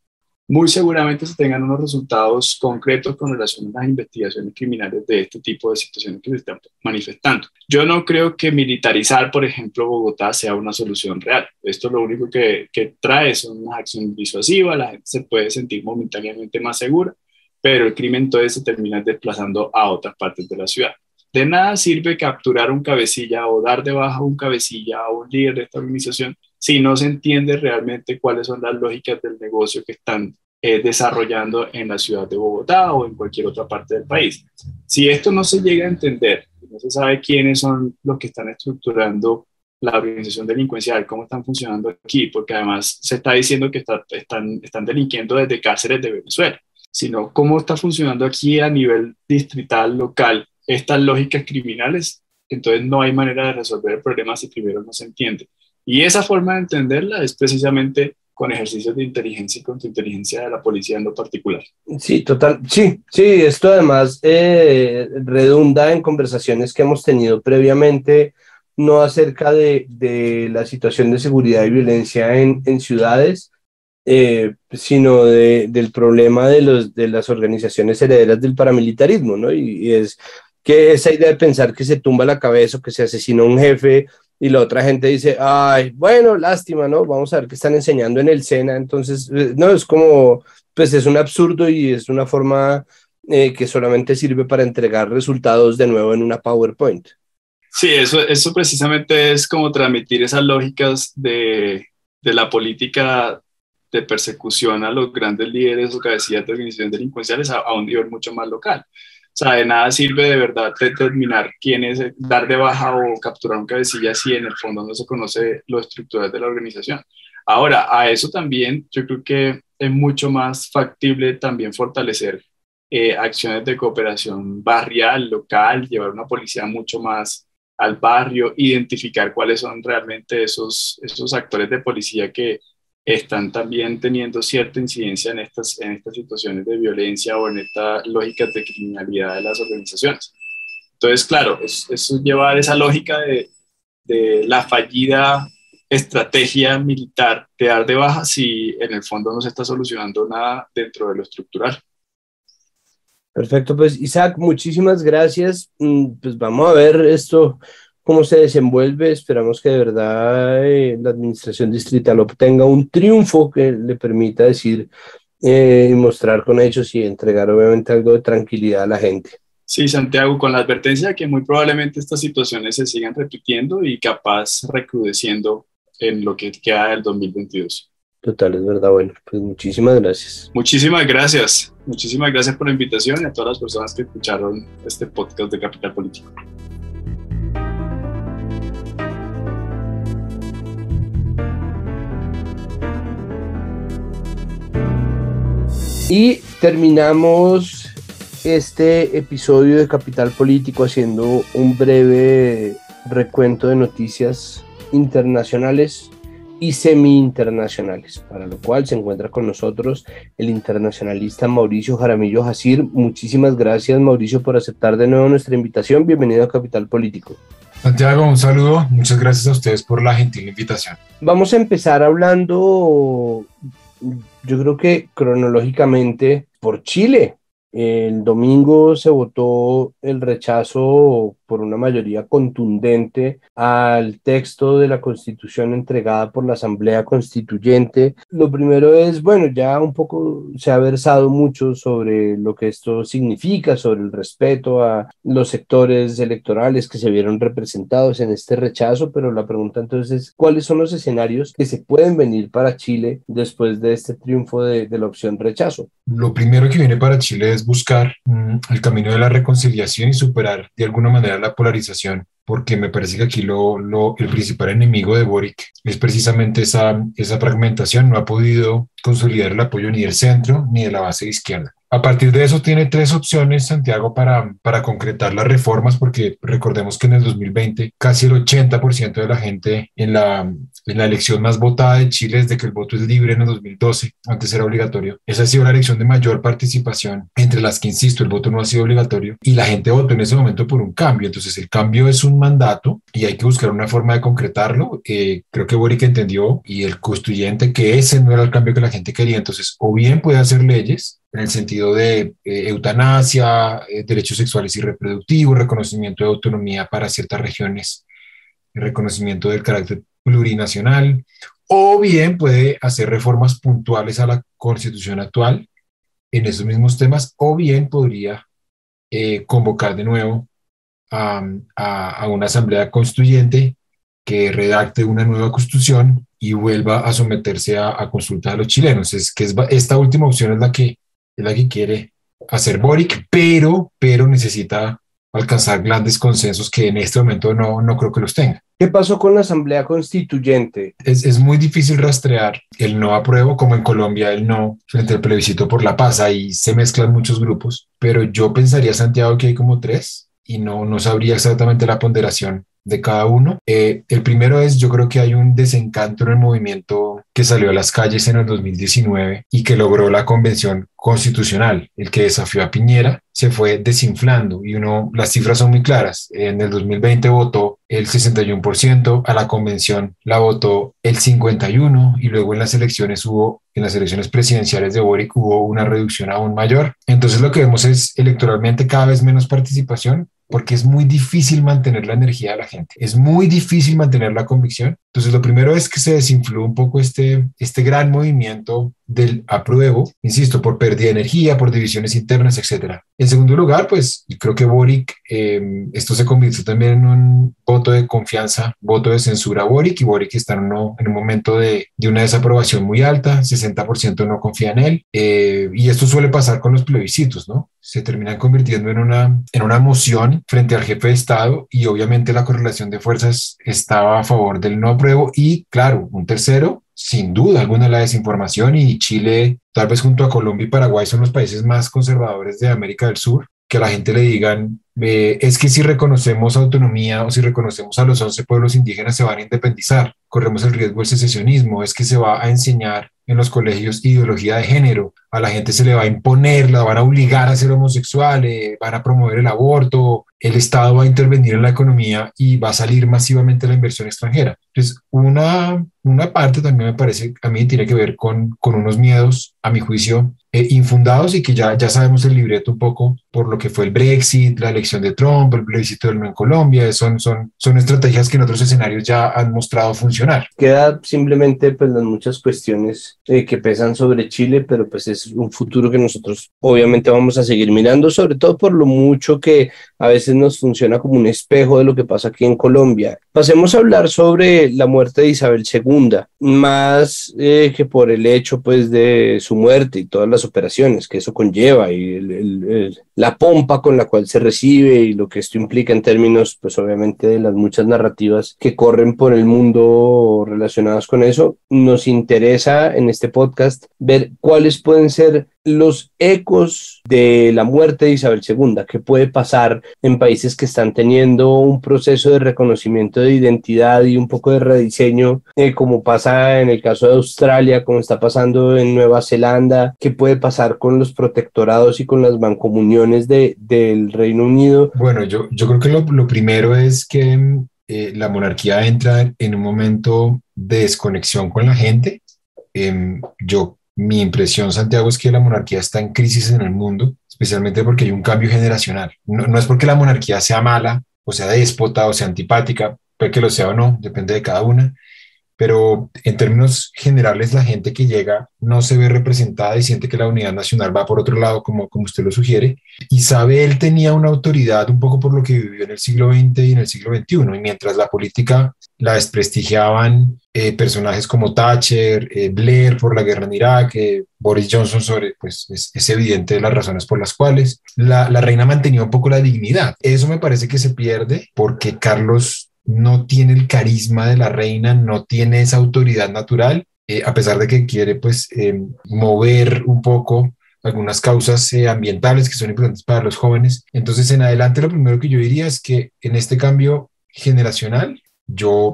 Muy seguramente se tengan unos resultados concretos con relación a las investigaciones criminales de este tipo de situaciones que se están manifestando. Yo no creo que militarizar, por ejemplo, Bogotá sea una solución real. Esto lo único que trae son unas acciones disuasivas, la gente se puede sentir momentáneamente más segura, pero el crimen entonces se termina desplazando a otras partes de la ciudad. de nada sirve capturar un cabecilla o dar de baja un cabecilla a un líder de esta organización si no se entiende realmente cuáles son las lógicas del negocio que están desarrollando en la ciudad de Bogotá o en cualquier otra parte del país. Si esto no se llega a entender, no se sabe quiénes son los que están estructurando la organización delincuencial, cómo están funcionando aquí, porque además se está diciendo que están delinquiendo desde cárceles de Venezuela, sino cómo está funcionando aquí a nivel distrital, local, estas lógicas criminales. Entonces no hay manera de resolver el problema si primero no se entiende. Y esa forma de entenderla es precisamente con ejercicios de inteligencia y contrainteligencia de la policía en lo particular. Sí, total. Sí, esto además redunda en conversaciones que hemos tenido previamente, no acerca de la situación de seguridad y violencia en ciudades, sino del problema de las organizaciones herederas del paramilitarismo, ¿no? Y es que esa idea de pensar que se tumba la cabeza o que se asesina un jefe y la otra gente dice, ay, bueno, lástima, ¿no? Vamos a ver qué están enseñando en el SENA. Entonces, no, es como, pues es un absurdo y es una forma que solamente sirve para entregar resultados de nuevo en una PowerPoint. Sí, eso precisamente es como transmitir esas lógicas de la política de persecución a los grandes líderes o cabecillas de organizaciones delincuenciales a un nivel mucho más local. O sea, de nada sirve de verdad determinar quién es, dar de baja o capturar un cabecilla si en el fondo no se conoce lo estructural de la organización. Ahora, a eso también yo creo que es mucho más factible también fortalecer acciones de cooperación barrial, local, llevar una policía mucho más al barrio, identificar cuáles son realmente esos actores de policía que están también teniendo cierta incidencia en estas situaciones de violencia o en estas lógicas de criminalidad de las organizaciones. Entonces, claro, es llevar esa lógica de la fallida estrategia militar de dar de baja si en el fondo no se está solucionando nada dentro de lo estructural. Perfecto, pues Isaac, muchísimas gracias. Pues vamos a ver esto, cómo se desenvuelve. Esperamos que de verdad la administración distrital obtenga un triunfo que le permita decir y mostrar con hechos y entregar obviamente algo de tranquilidad a la gente. Sí, Santiago, con la advertencia de que muy probablemente estas situaciones se sigan repitiendo y capaz recrudeciendo en lo que queda del 2022. Total, es verdad. Bueno, pues muchísimas gracias. Muchísimas gracias. Muchísimas gracias por la invitación y a todas las personas que escucharon este podcast de Capital Político. Y terminamos este episodio de Capital Político haciendo un breve recuento de noticias internacionales y semi-internacionales, para lo cual se encuentra con nosotros el internacionalista Mauricio Jaramillo Jacir. Muchísimas gracias, Mauricio, por aceptar de nuevo nuestra invitación. Bienvenido a Capital Político. Santiago, un saludo. Muchas gracias a ustedes por la gentil invitación. Vamos a empezar hablando, yo creo que cronológicamente, por Chile. El domingo se votó el rechazo por una mayoría contundente al texto de la Constitución entregada por la Asamblea Constituyente. Lo primero es, bueno, ya un poco se ha versado mucho sobre lo que esto significa, sobre el respeto a los sectores electorales que se vieron representados en este rechazo, pero la pregunta entonces es, ¿cuáles son los escenarios que se pueden venir para Chile después de este triunfo de la opción rechazo? Lo primero que viene para Chile es buscar el camino de la reconciliación y superar de alguna manera la polarización, porque me parece que aquí el principal enemigo de Boric es precisamente esa fragmentación. No ha podido consolidar el apoyo ni del centro ni de la base de izquierda. A partir de eso tiene tres opciones, Santiago, para concretar las reformas, porque recordemos que en el 2020 casi el 80% de la gente en la elección más votada de Chile, desde que el voto es libre en el 2012, antes era obligatorio, esa ha sido la elección de mayor participación, entre las que, insisto, el voto no ha sido obligatorio, y la gente votó en ese momento por un cambio. Entonces el cambio es un mandato y hay que buscar una forma de concretarlo. Creo que Boric entendió, y el constituyente, que ese no era el cambio que la gente quería. Entonces, o bien puede hacer leyes en el sentido de eutanasia, derechos sexuales y reproductivos, reconocimiento de autonomía para ciertas regiones, reconocimiento del carácter plurinacional, o bien puede hacer reformas puntuales a la Constitución actual en esos mismos temas, o bien podría convocar de nuevo a una asamblea constituyente que redacte una nueva constitución y vuelva a someterse a consultas a los chilenos. Esta última opción es la que quiere hacer Boric, pero necesita alcanzar grandes consensos que en este momento no creo que los tenga. ¿Qué pasó con la Asamblea Constituyente? Es muy difícil rastrear el no apruebo, como en Colombia el no frente al plebiscito por la paz. Ahí se mezclan muchos grupos, pero yo pensaría, Santiago, que hay como 3 y no sabría exactamente la ponderación de cada uno. El primero es, yo creo que hay un desencanto en el movimiento que salió a las calles en el 2019 y que logró la convención constitucional. El que desafió a Piñera se fue desinflando y las cifras son muy claras. En el 2020 votó el 61%, a la convención la votó el 51% y luego en las elecciones presidenciales de Boric hubo una reducción aún mayor. Entonces lo que vemos es electoralmente cada vez menos participación, porque es muy difícil mantener la energía de la gente, es muy difícil mantener la convicción. Entonces lo primero es que se desinfló un poco este gran movimiento del apruebo, insisto, por pérdida de energía, por divisiones internas, etc. En segundo lugar, pues creo que Boric, esto se convirtió también en un voto de confianza, voto de censura a Boric, y Boric está en un momento de una desaprobación muy alta, 60% no confía en él, y esto suele pasar con los plebiscitos, ¿no? Se terminan convirtiendo en una moción frente al jefe de Estado y obviamente la correlación de fuerzas estaba a favor del no apruebo y claro, un tercero, sin duda alguna la desinformación, y Chile, tal vez junto a Colombia y Paraguay, son los países más conservadores de América del Sur. Que a la gente le digan, es que si reconocemos autonomía o si reconocemos a los 11 pueblos indígenas se van a independizar, corremos el riesgo del secesionismo, es que se va a enseñar en los colegios ideología de género, a la gente se le va a imponer, la van a obligar a ser homosexual, van a promover el aborto, el Estado va a intervenir en la economía y va a salir masivamente la inversión extranjera. Entonces, una parte también me parece, a mí tiene que ver con unos miedos, a mi juicio, infundados y que ya sabemos el libreto un poco por lo que fue el Brexit, la elección de Trump, el plebiscito del no en Colombia, son estrategias que en otros escenarios ya han mostrado funcionar. Queda simplemente pues las muchas cuestiones que pesan sobre Chile, pero pues es un futuro que nosotros obviamente vamos a seguir mirando, sobre todo por lo mucho que a veces nos funciona como un espejo de lo que pasa aquí en Colombia. Pasemos a hablar sobre la muerte de Isabel II, más que por el hecho pues de su muerte y todas las operaciones que eso conlleva y la pompa con la cual se recibe y lo que esto implica en términos pues obviamente de las muchas narrativas que corren por el mundo relacionadas con eso. Nos interesa en este podcast ver cuáles pueden ser los ecos de la muerte de Isabel II, qué puede pasar en países que están teniendo un proceso de reconocimiento de identidad y un poco de rediseño, como pasa en el caso de Australia, como está pasando en Nueva Zelanda, qué puede pasar con los protectorados y con las mancomuniones del Reino Unido. Bueno, yo creo que lo primero es que la monarquía entra en un momento de desconexión con la gente. Mi impresión, Santiago, es que la monarquía está en crisis en el mundo, especialmente porque hay un cambio generacional. No es porque la monarquía sea mala, o sea déspota, o sea antipática, puede que lo sea o no, depende de cada una, pero en términos generales la gente que llega no se ve representada y siente que la unidad nacional va por otro lado, como usted lo sugiere. Isabel tenía una autoridad un poco por lo que vivió en el siglo XX y en el siglo XXI, y mientras la política la desprestigiaban personajes como Thatcher, Blair por la guerra en Irak, Boris Johnson pues es evidente las razones por las cuales la reina mantenía un poco la dignidad. Eso me parece que se pierde porque Carlos no tiene el carisma de la reina, no tiene esa autoridad natural, a pesar de que quiere pues mover un poco algunas causas ambientales que son importantes para los jóvenes. Entonces, en adelante, lo primero que yo diría es que en este cambio generacional,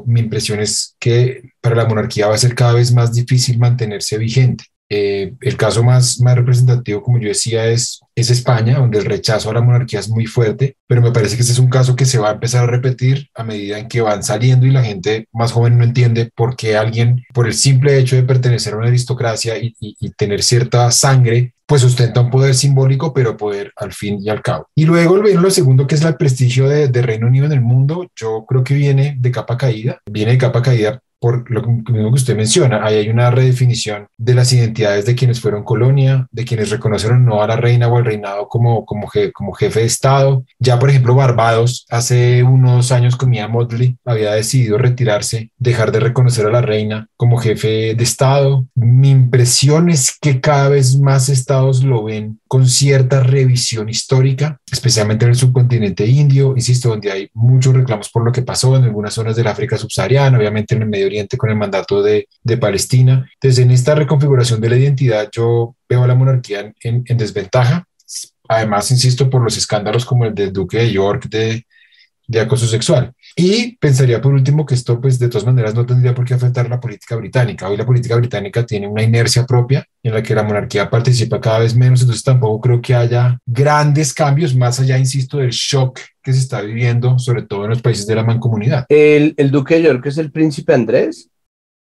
mi impresión es que para la monarquía va a ser cada vez más difícil mantenerse vigente. El caso más representativo, como yo decía, es España, donde el rechazo a la monarquía es muy fuerte, pero me parece que este es un caso que se va a empezar a repetir a medida en que van saliendo y la gente más joven no entiende por qué alguien, por el simple hecho de pertenecer a una aristocracia y tener cierta sangre, pues ostenta un poder simbólico, pero poder al fin y al cabo. Y luego viene lo segundo, que es el prestigio de Reino Unido en el mundo. Yo creo que viene de capa caída por lo mismo que usted menciona. Ahí hay una redefinición de las identidades de quienes fueron colonia, de quienes reconocieron no a la reina o al reinado como jefe de Estado. Ya, por ejemplo, Barbados, hace unos años con Mia Mottley, había decidido retirarse, dejar de reconocer a la reina como jefe de Estado. Mi impresión es que cada vez más estados lo ven con cierta revisión histórica, especialmente en el subcontinente indio, insisto, donde hay muchos reclamos por lo que pasó en algunas zonas del África subsahariana, obviamente en el Medio Oriente con el mandato de Palestina. Entonces, en esta reconfiguración de la identidad, yo veo a la monarquía en desventaja. Además, insisto, por los escándalos como el del Duque de York de acoso sexual. Y pensaría por último que esto, pues de todas maneras, no tendría por qué afectar la política británica. Hoy la política británica tiene una inercia propia en la que la monarquía participa cada vez menos, entonces tampoco creo que haya grandes cambios, más allá, insisto, del shock que se está viviendo, sobre todo en los países de la mancomunidad. El Duque de York es el príncipe Andrés.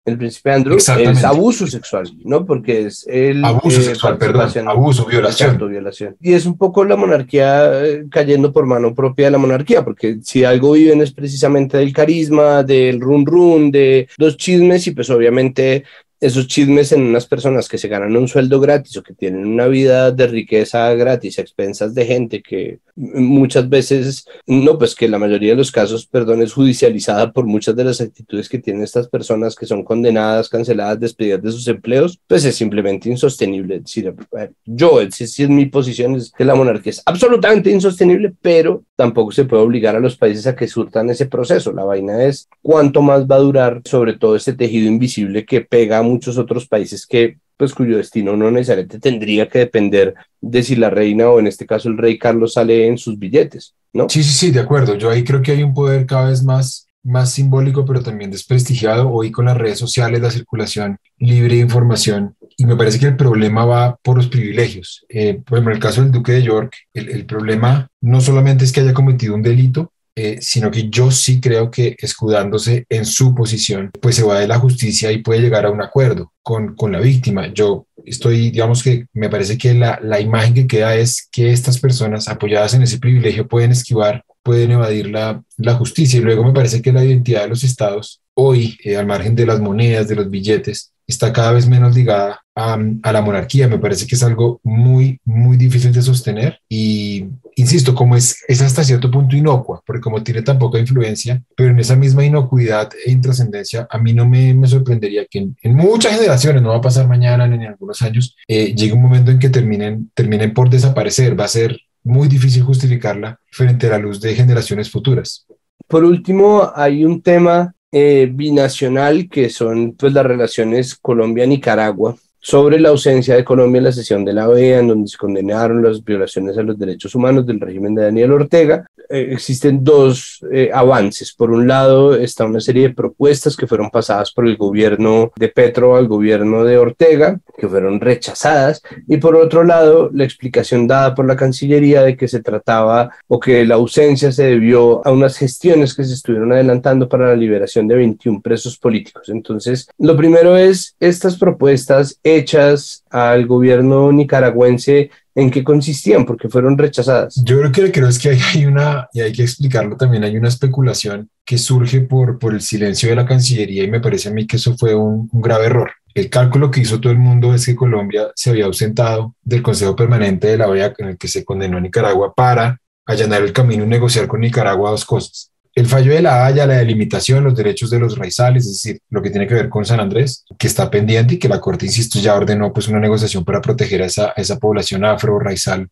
El príncipe Andrew es abuso sexual, ¿no? Porque es el... Abuso sexual, perdón, abuso, violación. Exacto, violación. Y es un poco la monarquía cayendo por mano propia de la monarquía, porque si algo viven es precisamente del carisma, del run, de los chismes, y pues obviamente esos chismes en unas personas que se ganan un sueldo gratis o que tienen una vida de riqueza gratis a expensas de gente que muchas veces, no, pues que la mayoría de los casos, perdón, es judicializada por muchas de las actitudes que tienen estas personas que son condenadas, canceladas, despedidas de sus empleos, pues es simplemente insostenible. Es decir, si es mi posición, es que la monarquía es absolutamente insostenible, pero tampoco se puede obligar a los países a que surtan ese proceso. La vaina es cuánto más va a durar, sobre todo este tejido invisible que pega a muchos otros países que, pues, cuyo destino no necesariamente tendría que depender de si la reina o en este caso el rey Carlos sale en sus billetes, ¿no? Sí, de acuerdo. Yo ahí creo que hay un poder cada vez más simbólico, pero también desprestigiado hoy con las redes sociales, la circulación libre de información. Y me parece que el problema va por los privilegios. Por ejemplo, en el caso del Duque de York, el problema no solamente es que haya cometido un delito, sino que yo sí creo que escudándose en su posición, pues se va de la justicia y puede llegar a un acuerdo con la víctima. Yo estoy, digamos que me parece que la imagen que queda es que estas personas apoyadas en ese privilegio pueden esquivar, pueden evadir la justicia. Y luego me parece que la identidad de los estados hoy, al margen de las monedas, de los billetes, está cada vez menos ligada a la monarquía. Me parece que es algo muy, muy difícil de sostener y, insisto, como es hasta cierto punto inocua, porque como tiene tan poca influencia, pero en esa misma inocuidad e intrascendencia, a mí no me sorprendería que en muchas generaciones, no va a pasar mañana ni en algunos años, llegue un momento en que terminen por desaparecer. Va a ser muy difícil justificarla frente a la luz de generaciones futuras. Por último, hay un tema binacional que son pues las relaciones Colombia-Nicaragua, sobre la ausencia de Colombia en la sesión de la OEA, en donde se condenaron las violaciones a los derechos humanos del régimen de Daniel Ortega. Existen dos avances. Por un lado está una serie de propuestas que fueron pasadas por el gobierno de Petro al gobierno de Ortega, que fueron rechazadas, y por otro lado la explicación dada por la Cancillería de que se trataba o que la ausencia se debió a unas gestiones que se estuvieron adelantando para la liberación de 21 presos políticos. Entonces, lo primero es estas propuestas hechas al gobierno nicaragüense, ¿en qué consistían? Porque fueron rechazadas. Yo creo que es que hay una, y hay que explicarlo también, hay una especulación que surge por el silencio de la Cancillería y me parece a mí que eso fue un grave error. El cálculo que hizo todo el mundo es que Colombia se había ausentado del Consejo Permanente de la OEA en el que se condenó a Nicaragua para allanar el camino y negociar con Nicaragua dos cosas. El fallo de la Haya, la delimitación, los derechos de los raizales, es decir, lo que tiene que ver con San Andrés, que está pendiente y que la Corte, insisto, ya ordenó pues una negociación para proteger a esa población afro, raizal,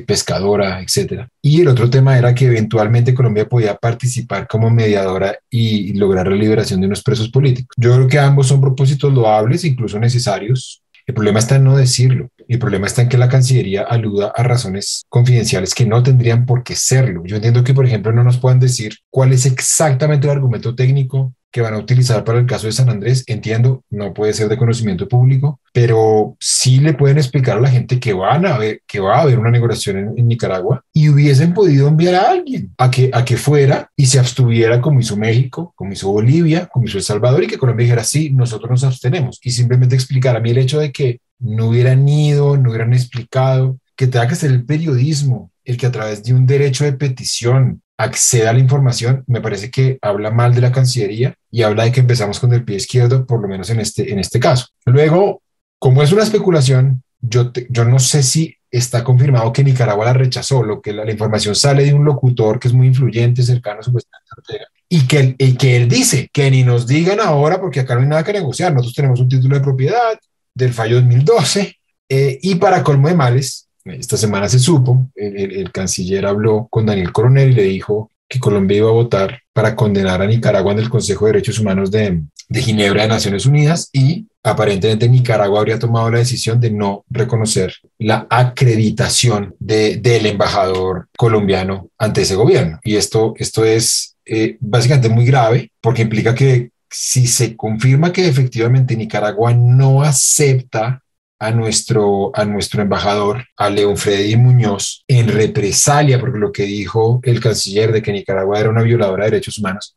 pescadora, etc. Y el otro tema era que eventualmente Colombia podía participar como mediadora y lograr la liberación de unos presos políticos. Yo creo que ambos son propósitos loables, incluso necesarios. El problema está en no decirlo. El problema está en que la Cancillería aluda a razones confidenciales que no tendrían por qué serlo. Yo entiendo que, por ejemplo, no nos puedan decir cuál es exactamente el argumento técnico que van a utilizar para el caso de San Andrés. Entiendo, no puede ser de conocimiento público, pero sí le pueden explicar a la gente que va a haber una negociación en Nicaragua y hubiesen podido enviar a alguien a que fuera y se abstuviera, como hizo México, como hizo Bolivia, como hizo El Salvador, y que Colombia dijera, sí, nosotros nos abstenemos, y simplemente explicar. A mí el hecho de que no hubieran ido, no hubieran explicado, que tenga que ser el periodismo el que a través de un derecho de petición acceda a la información, me parece que habla mal de la Cancillería y habla de que empezamos con el pie izquierdo, por lo menos en este caso. Luego, como es una especulación, yo no sé si está confirmado que Nicaragua la rechazó, lo que la información sale de un locutor que es muy influyente, cercano supuestamente a Ortega, y que él dice que ni nos digan ahora porque acá no hay nada que negociar, nosotros tenemos un título de propiedad del fallo 2012, y para colmo de males, esta semana se supo, el canciller habló con Daniel Coronel y le dijo que Colombia iba a votar para condenar a Nicaragua en el Consejo de Derechos Humanos de Ginebra de Naciones Unidas, y aparentemente Nicaragua habría tomado la decisión de no reconocer la acreditación del embajador colombiano ante ese gobierno. Y esto es básicamente muy grave porque implica que si se confirma que efectivamente Nicaragua no acepta a nuestro embajador, a León Freddy Muñoz, en represalia, porque lo que dijo el canciller de que Nicaragua era una violadora de derechos humanos,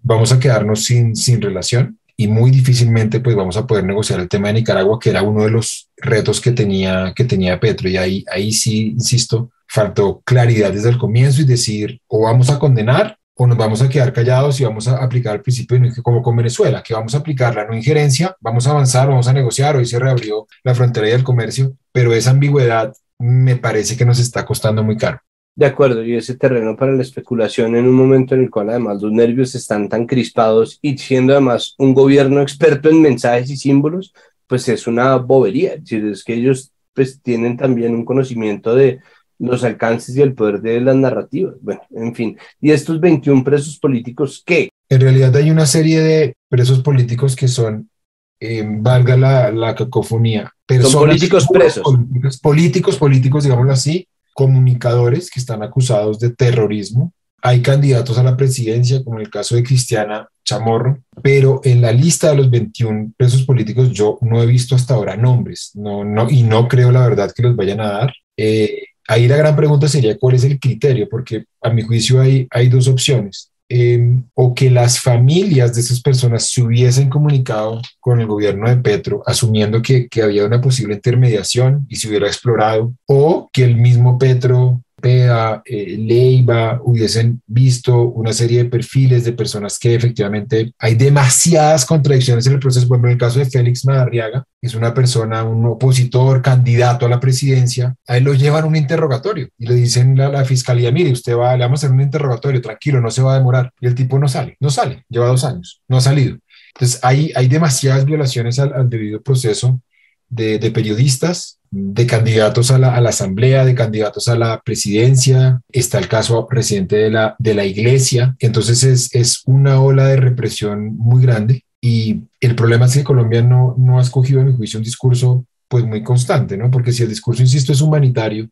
vamos a quedarnos sin relación y muy difícilmente pues vamos a poder negociar el tema de Nicaragua, que era uno de los retos que tenía Petro. Y ahí sí, insisto, faltó claridad desde el comienzo y decir, o vamos a condenar o nos vamos a quedar callados y vamos a aplicar el principio de como con Venezuela, que vamos a aplicar la no injerencia, vamos a avanzar, vamos a negociar. Hoy se reabrió la frontera y el comercio, pero esa ambigüedad me parece que nos está costando muy caro. De acuerdo, y ese terreno para la especulación en un momento en el cual además los nervios están tan crispados y siendo además un gobierno experto en mensajes y símbolos, pues es una bobería. Es decir, es que ellos pues tienen también un conocimiento de los alcances y el poder de las narrativas. Bueno, en fin. ¿Y estos 21 presos políticos qué? En realidad hay una serie de presos políticos que son, valga la cacofonía, personas... Son políticos presos. Políticos, digámoslo así, comunicadores que están acusados de terrorismo. Hay candidatos a la presidencia, como en el caso de Cristiana Chamorro, pero en la lista de los 21 presos políticos yo no he visto hasta ahora nombres, y no creo la verdad que los vayan a dar. Ahí la gran pregunta sería cuál es el criterio, porque a mi juicio hay dos opciones. O que las familias de esas personas se hubiesen comunicado con el gobierno de Petro, asumiendo que había una posible intermediación y se hubiera explorado, o que el mismo Petro, Cepeda, Leiva hubiesen visto una serie de perfiles de personas que efectivamente hay demasiadas contradicciones en el proceso. Por ejemplo, en el caso de Félix Madariaga, es una persona, un opositor, candidato a la presidencia, a él lo llevan a un interrogatorio y le dicen a la fiscalía, mire, le vamos a hacer un interrogatorio, tranquilo, no se va a demorar, y el tipo no sale, lleva 2 años, no ha salido. Entonces hay demasiadas violaciones al debido proceso de periodistas, de candidatos a la asamblea, de candidatos a la presidencia. Está el caso presidente de la iglesia. Entonces es una ola de represión muy grande, y el problema es que Colombia no ha escogido, en mi juicio, un discurso pues muy constante, ¿no? Porque si el discurso, insisto, es humanitario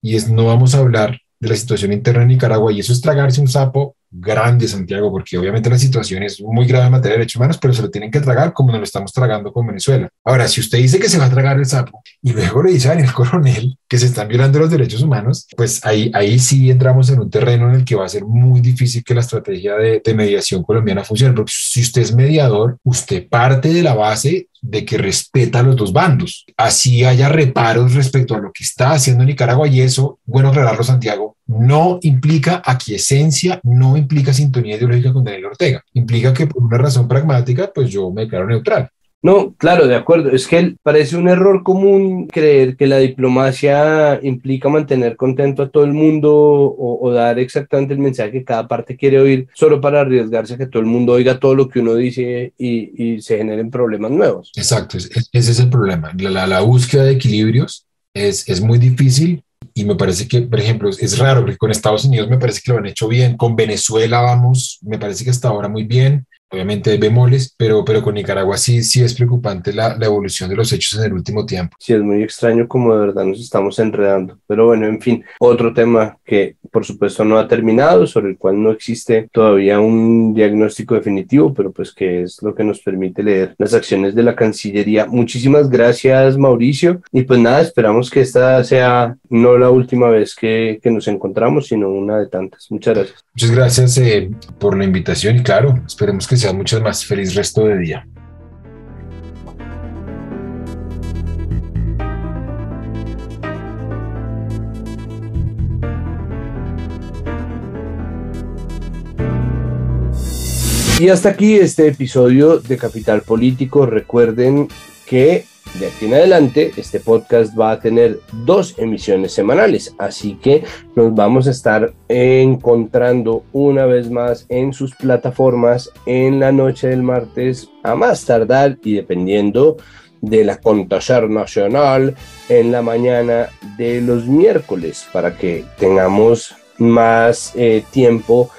y no vamos a hablar de la situación interna de Nicaragua, y eso es tragarse un sapo grande, Santiago, porque obviamente la situación es muy grave en materia de derechos humanos, pero se lo tienen que tragar como nos lo estamos tragando con Venezuela. Ahora, si usted dice que se va a tragar el sapo y luego le dice a Daniel Coronel que se están violando los derechos humanos, pues ahí sí entramos en un terreno en el que va a ser muy difícil que la estrategia de mediación colombiana funcione, porque si usted es mediador, usted parte de la base de que respeta a los dos bandos, así haya reparos respecto a lo que está haciendo Nicaragua, y eso, bueno aclararlo, Santiago, no implica aquiescencia, no implica sintonía ideológica con Daniel Ortega, implica que por una razón pragmática, pues yo me declaro neutral. No, claro, de acuerdo. Es que parece un error común creer que la diplomacia implica mantener contento a todo el mundo o dar exactamente el mensaje que cada parte quiere oír, solo para arriesgarse a que todo el mundo oiga todo lo que uno dice y se generen problemas nuevos. Exacto, ese es el problema. La búsqueda de equilibrios es muy difícil, y me parece que, por ejemplo, es raro, porque con Estados Unidos me parece que lo han hecho bien, con Venezuela me parece que hasta ahora muy bien. Obviamente hay bemoles, pero con Nicaragua sí es preocupante la evolución de los hechos en el último tiempo. Sí, es muy extraño como de verdad nos estamos enredando. Pero bueno, en fin, otro tema que por supuesto no ha terminado, sobre el cual no existe todavía un diagnóstico definitivo, pero pues que es lo que nos permite leer las acciones de la Cancillería. Muchísimas gracias, Mauricio. Y pues nada, esperamos que esta sea no la última vez que nos encontramos, sino una de tantas. Muchas gracias. Muchas gracias por la invitación, y claro, esperemos que sea mucho más. Feliz resto de día. Y hasta aquí este episodio de Capital Político. Recuerden que de aquí en adelante este podcast va a tener 2 emisiones semanales, así que nos vamos a estar encontrando una vez más en sus plataformas en la noche del martes a más tardar, y dependiendo del acontecer nacional, en la mañana de los miércoles, para que tengamos más tiempo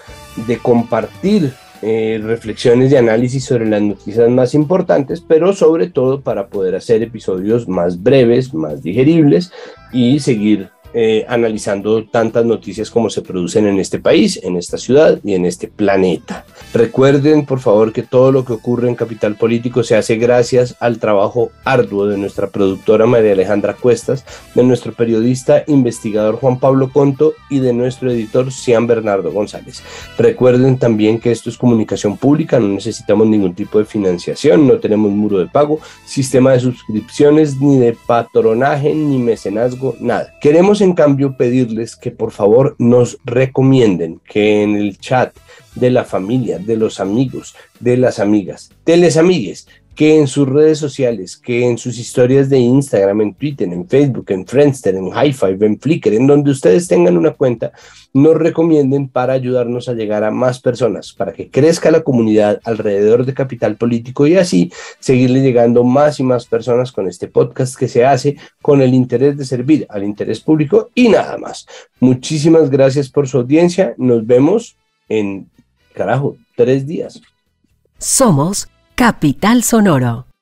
de compartir reflexiones y análisis sobre las noticias más importantes, pero sobre todo para poder hacer episodios más breves, más digeribles, y seguir analizando tantas noticias como se producen en este país, en esta ciudad y en este planeta. Recuerden, por favor, que todo lo que ocurre en Capital Político se hace gracias al trabajo arduo de nuestra productora María Alejandra Cuestas, de nuestro periodista investigador Juan Pablo Conto y de nuestro editor Cian Bernardo González. Recuerden también que esto es comunicación pública, no necesitamos ningún tipo de financiación, no tenemos muro de pago, sistema de suscripciones, ni de patronaje, ni mecenazgo, nada. Queremos en cambio pedirles que por favor nos recomienden, que en el chat de la familia, de los amigos, de las amigas, de les amigues, que en sus redes sociales, que en sus historias de Instagram, en Twitter, en Facebook, en Friendster, en Hi5, en Flickr, en donde ustedes tengan una cuenta, nos recomienden para ayudarnos a llegar a más personas, para que crezca la comunidad alrededor de Capital Político y así seguirle llegando más y más personas con este podcast que se hace con el interés de servir al interés público y nada más. Muchísimas gracias por su audiencia. Nos vemos en, 3 días. Somos Capital Sonoro.